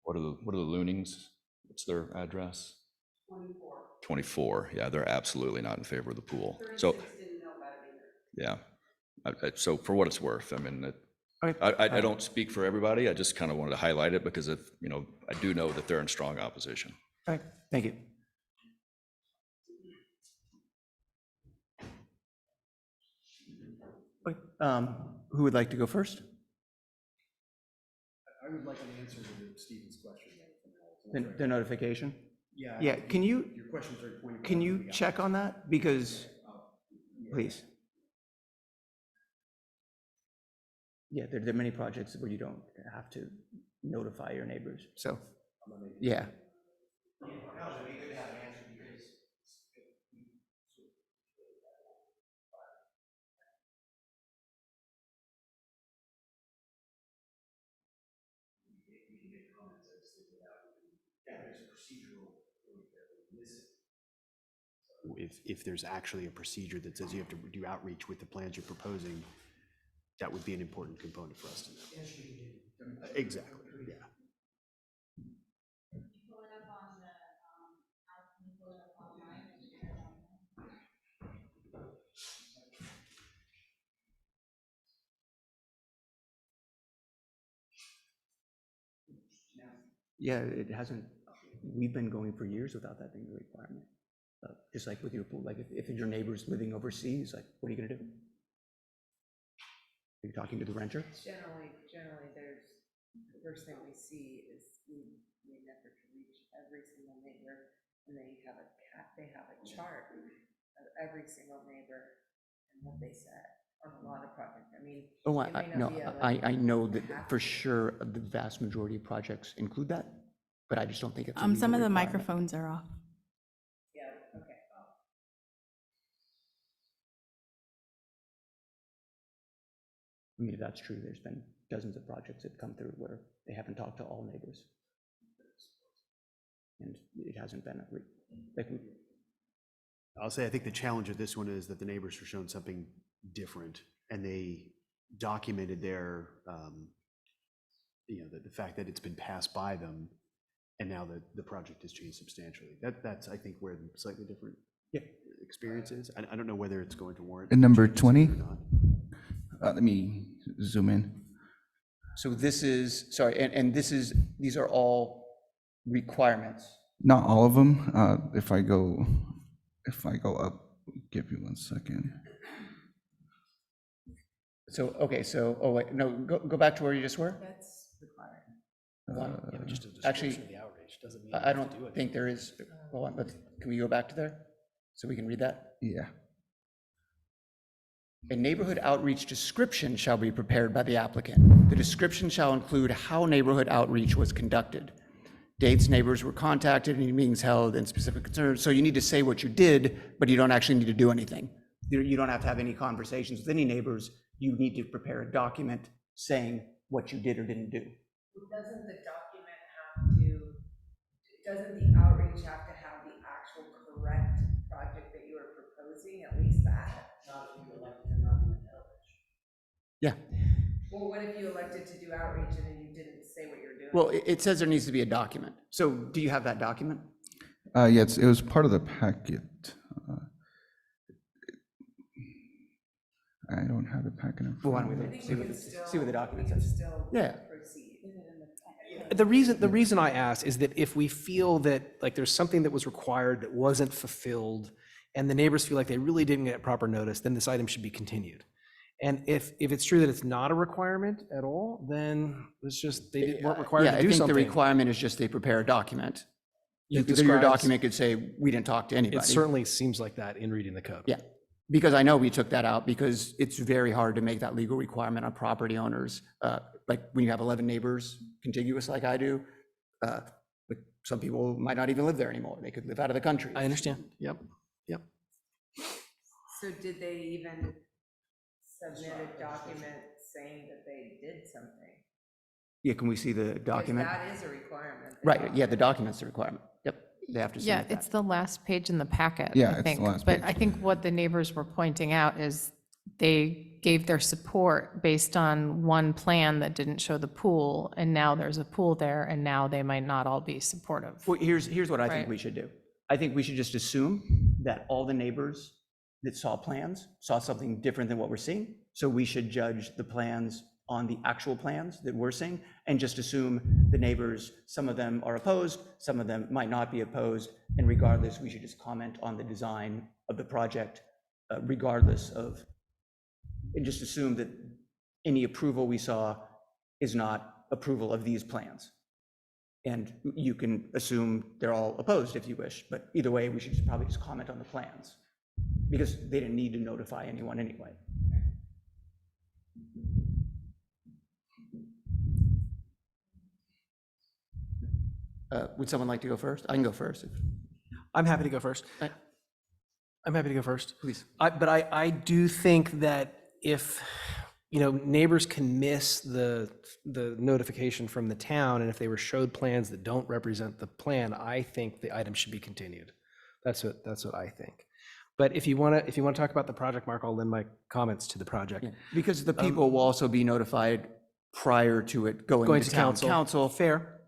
what are the Loonings? What's their address? 24. Yeah, they're absolutely not in favor of the pool. So, yeah. So for what it's worth, I mean, I don't speak for everybody. I just kind of wanted to highlight it because I do know that they're in strong opposition. All right, thank you. Okay, who would like to go first? I would like an answer to Stephen's question. The notification? Yeah. Yeah, can you, Your question's very pointed. can you check on that? Because, please. Yeah, there are many projects where you don't have to notify your neighbors, so, yeah. if there's actually a procedure that says you have to do outreach with the plans you're proposing, that would be an important component for us to know. Exactly, yeah. Yeah, it hasn't, we've been going for years without that being a requirement. Just like with your pool, like if your neighbor's living overseas, like, what are you gonna do? Are you talking to the renter? Generally, there's, the first thing we see is we never reach every single neighbor, and they have a chart of every single neighbor and what they said on a lot of projects. I mean, Oh, it may no, not be a, like, I know you that have for to. sure the vast majority of projects include that, but I just don't think it's a Some legal of the requirement. microphones are off. Yeah, okay. I mean, if that's true, there's been dozens of projects that come through where they haven't talked to all neighbors. And it hasn't been, like, I'll say, I think the challenge of this one is that the neighbors were shown something different, and they documented their, the fact that it's been passed by them, and now the project has changed substantially. That's, I think, where the slightly different experience is. I don't know whether it's going to warrant. And number changes 20, or not. let me zoom in. so this is, sorry, and these are all requirements. Not all of them. If I go up, give you 1 second. So, okay, so, oh, wait, no, go back to where you just were. That's required. Hold on. Just a Actually, description of the outrage doesn't mean. I don't think there is, hold on, can we go back to there? So we can read that? Yeah. A neighborhood outreach description shall be prepared by the applicant. The description shall include how neighborhood outreach was conducted. Dates neighbors were contacted, any meetings held, and specific concerns. So you need to say what you did, but you don't actually need to do anything. You don't have to have any conversations with any neighbors. You need to prepare a document saying what you did or didn't do. Doesn't the document have to, doesn't the outreach have to have the actual correct project that you are proposing, at least that? Not if you elected to not do an outreach. Yeah. Well, what if you elected to do outreach and then you didn't say what you're doing? Well, it says there needs to be a document. So do you have that document? Yeah, it was part of the packet. I don't have the packet in Well, why front don't of we me. see what the document says? Yeah. The reason I asked is that if we feel that like there's something that was required that wasn't fulfilled, and the neighbors feel like they really didn't get proper notice, then this item should be continued. And if it's true that it's not a requirement at all, then it's just, they weren't required Yeah, to I do think the something. requirement is just they prepare a document. It Because your describes- document could say, we didn't talk to anybody. It certainly seems like that in reading the code. Yeah, because I know we took that out because it's very hard to make that legal requirement on property owners. Like when you have 11 neighbors contiguous like I do, but some people might not even live there anymore. They could live out of the country. I understand. Yep. So did they even submit a document saying that they did something? Yeah, can we see the Because document? that is a requirement. Right, yeah, the document's the requirement. Yep, they have to Yeah, submit that. it's the last page in the packet, Yeah, I it's the think. last But page. I think what the neighbors were pointing out is they gave their support based on one plan that didn't show the pool, and now there's a pool there, and now they might not all be supportive. Well, here's what I think Right. we should do. I think we should just assume that all the neighbors that saw plans saw something different than what we're seeing. So we should judge the plans on the actual plans that we're seeing and just assume the neighbors, some of them are opposed, some of them might not be opposed. And regardless, we should just comment on the design of the project regardless of, and just assume that any approval we saw is not approval of these plans. And you can assume they're all opposed if you wish, but either way, we should probably just comment on the plans because they didn't need to notify anyone anyway. Would someone like to go first? I can go first. I'm happy to go first. Right. I'm happy to go first. Please. But I do think that if, neighbors can miss the notification from the town, and if they were showed plans that don't represent the plan, I think the item should be continued. That's what I think. But if you want to talk about the project, Mark, I'll lend my comments to the project. Yeah, because the people will also be notified prior to it going to town council. Fair?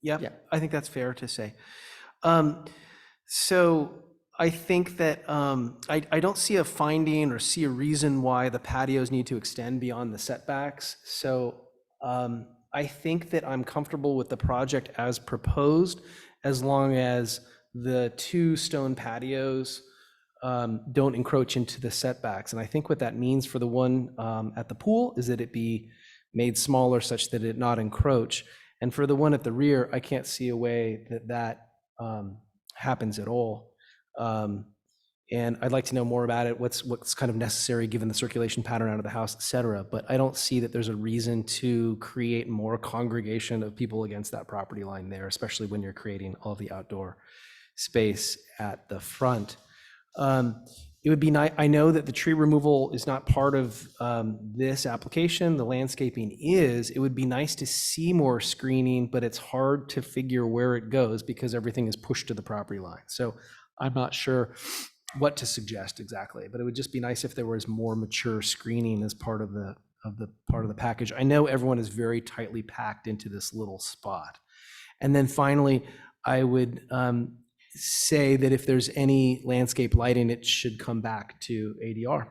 Yep, Yeah. I think that's fair to say. So I think that I don't see a finding or see a reason why the patios need to extend beyond the setbacks. So I think that I'm comfortable with the project as proposed, as long as the 2 stone patios don't encroach into the setbacks. And I think what that means for the one at the pool is that it be made smaller such that it not encroach. And for the one at the rear, I can't see a way that that happens at all. And I'd like to know more about it, what's kind of necessary given the circulation pattern out of the house, et cetera. But I don't see that there's a reason to create more congregation of people against that property line there, especially when you're creating all the outdoor space at the front. It would be nice, I know that the tree removal is not part of this application, the landscaping is. It would be nice to see more screening, but it's hard to figure where it goes because everything is pushed to the property line. So I'm not sure what to suggest exactly, but it would just be nice if there was more mature screening as part of the package. I know everyone is very tightly packed into this little spot. And then finally, I would say that if there's any landscape lighting, it should come back to ADR.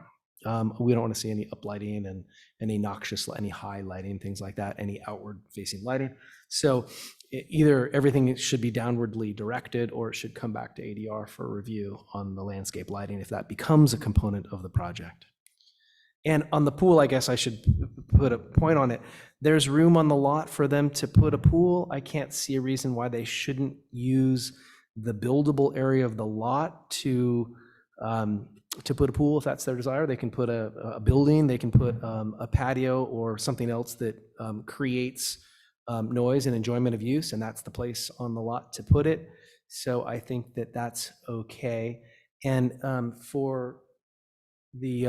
We don't want to see any uplighting and any noxious, any high lighting, things like that, any outward facing lighting. So either everything should be downwardly directed or it should come back to ADR for review on the landscape lighting if that becomes a component of the project. And on the pool, I guess I should put a point on it. There's room on the lot for them to put a pool. I can't see a reason why they shouldn't use the buildable area of the lot to put a pool if that's their desire. They can put a building, they can put a patio or something else that creates noise and enjoyment of use, and that's the place on the lot to put it. So I think that that's okay. And for the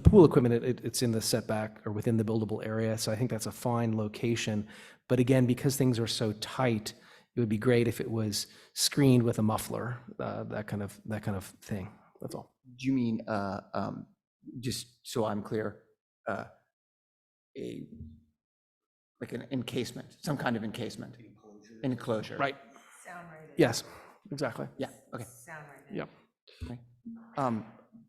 pool equipment, it's in the setback or within the buildable area, so I think that's a fine location. But again, because things are so tight, it would be great if it was screened with a muffler, that kind of thing. That's all. Do you mean, just so I'm clear, like an encasement, some kind of encasement? Enclosure. Right. Sound right. Yes, exactly. Yeah, okay. Sound right. Yep. Okay.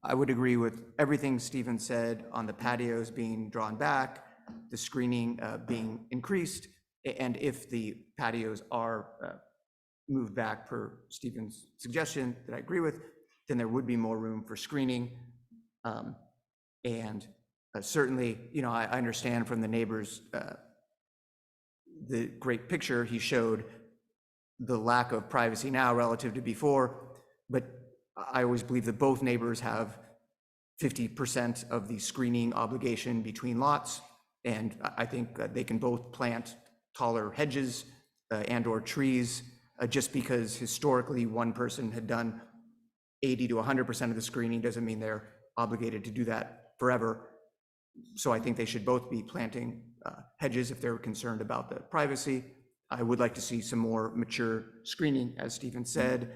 I would agree with everything Stephen said on the patios being drawn back, the screening being increased, and if the patios are moved back per Stephen's suggestion that I agree with, then there would be more room for screening. And certainly, I understand from the neighbors, the great picture he showed, the lack of privacy now relative to before, but I always believe that both neighbors have 50% of the screening obligation between lots, and I think they can both plant taller hedges and or trees, just because historically one person had done 80 to 100% of the screening doesn't mean they're obligated to do that forever. So I think they should both be planting hedges if they're concerned about the privacy. I would like to see some more mature screening, as Stephen said.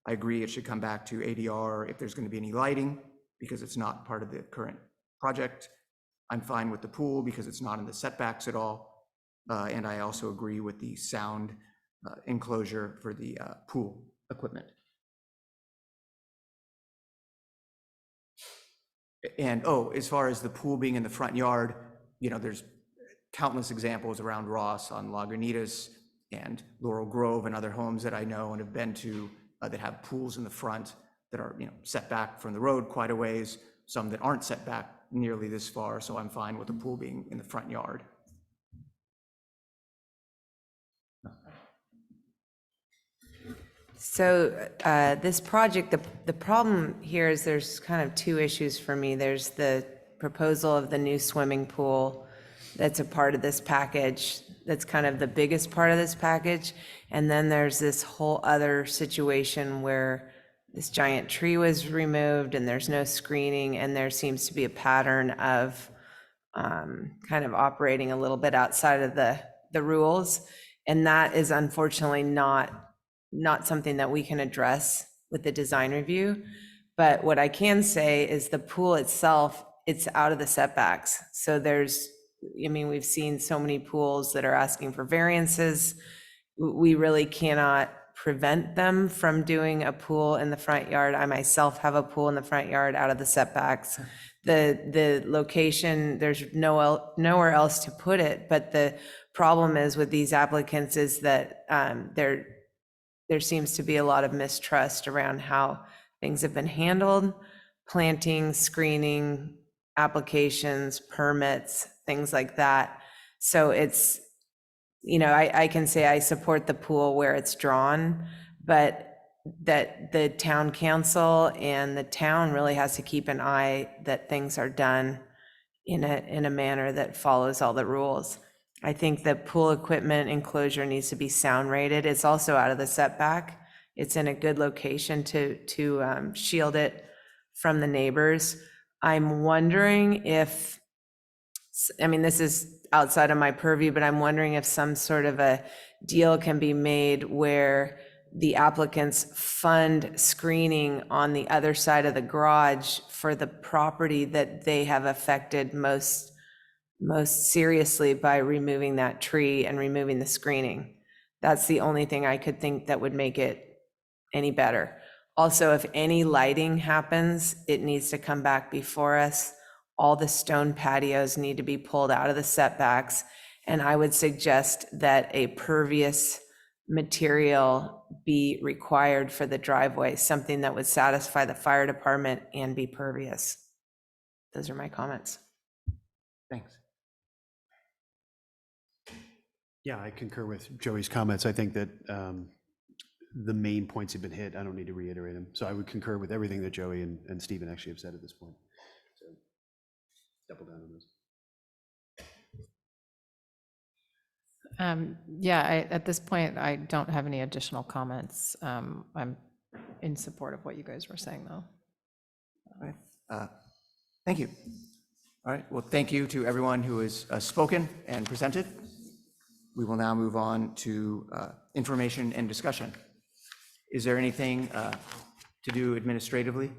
I agree it should come back to ADR if there's going to be any lighting, because it's not part of the current project. I'm fine with the pool because it's not in the setbacks at all. And I also agree with the sound enclosure for the pool equipment. And as far as the pool being in the front yard, there's countless examples around Ross on Lagunitas and Laurel Grove and other homes that I know and have been to that have pools in the front that are set back from the road quite a ways, some that aren't set back nearly this far, so I'm fine with the pool being in the front yard. So this project, the problem here is there's kind of two issues for me. There's the proposal of the new swimming pool that's a part of this package, that's kind of the biggest part of this package. And then there's this whole other situation where this giant tree was removed and there's no screening, and there seems to be a pattern of kind of operating a little bit outside of the rules. And that is unfortunately not something that we can address with the design review. But what I can say is the pool itself, it's out of the setbacks. So there's, I mean, we've seen so many pools that are asking for variances. We really cannot prevent them from doing a pool in the front yard. I myself have a pool in the front yard out of the setbacks. The location, there's nowhere else to put it, but the problem is with these applicants is that there seems to be a lot of mistrust around how things have been handled, planting, screening, applications, permits, things like that. So it's, you know, I can say I support the pool where it's drawn, but that the town council and the town really has to keep an eye that things are done in a manner that follows all the rules. I think the pool equipment enclosure needs to be sound rated. It's also out of the setback. It's in a good location to shield it from the neighbors. I'm wondering if, I mean, this is outside of my purview, but I'm wondering if some sort of a deal can be made where the applicants fund screening on the other side of the garage for the property that they have affected most seriously by removing that tree and removing the screening. That's the only thing I could think that would make it any better. Also, if any lighting happens, it needs to come back before us. All the stone patios need to be pulled out of the setbacks. And I would suggest that a pervious material be required for the driveway, something that would satisfy the fire department and be pervious. Those are my comments. Thanks. Yeah, I concur with Joey's comments. I think that the main points have been hit. I don't need to reiterate them. So I would concur with everything that Joey and Stephen actually have said at this point. So double down on this. Yeah, at this point, I don't have any additional comments. I'm in support of what you guys were saying, though. All right. Thank you. All right, well, thank you to everyone who has spoken and presented. We will now move on to information and discussion. Is there anything to do administratively?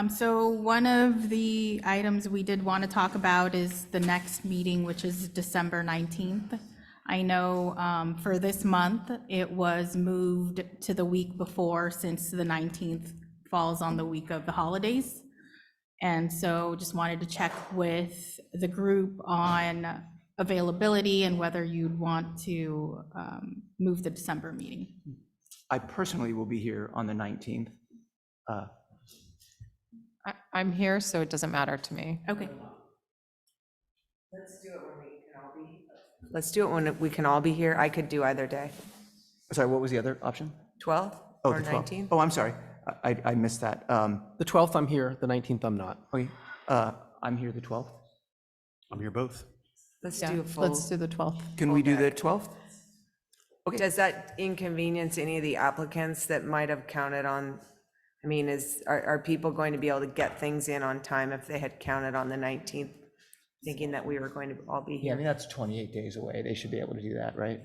So one of the items we did want to talk about is the next meeting, which is December 19th. I know for this month, it was moved to the week before since the 19th falls on the week of the holidays. And so just wanted to check with the group on availability and whether you'd want to move the December meeting. I personally will be here on the 19th. I'm here, so it doesn't matter to me. Okay. Let's do it when we can all be. Let's do it when we can all be here. I could do either day. Sorry, what was the other option? 12th Oh, or the 12th. 19th? Oh, I'm sorry. I missed that. The 12th, I'm here. The 19th, I'm not. Okay, I'm here the 12th. I'm here both. Let's Yeah, do a full. let's do the 12th. Can we do the 12th? Does that inconvenience any of the applicants that might have counted on? I mean, are people going to be able to get things in on time if they had counted on the 19th, thinking that we were going to all be Yeah, I here? mean, that's 28 days away. They should be able to do that, right?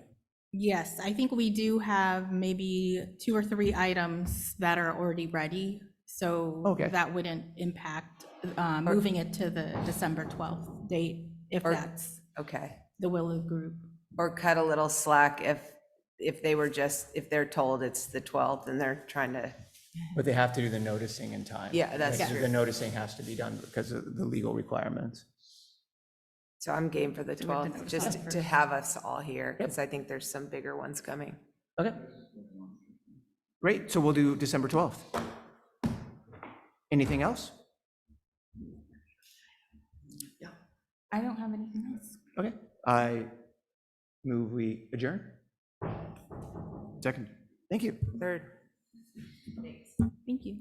Yes, I think we do have maybe 2 or 3 items that are already ready. So Okay. that wouldn't impact moving it to the December 12th date, if Or- that's Okay. the will of the group. Or cut a little slack if they were if they're told it's the 12th and they're trying to, But they have to do the noticing in time. Yeah, that's Like, true. The noticing has to be done because of the legal requirements. so I'm game for the we have to 12th, notice just that to first. have us all here, because I think there's some bigger ones coming. Okay. Great, so we'll do December 12th. Anything else? I don't have anything else. Okay, I move we adjourn. Second. Thank you. Third. Thank you.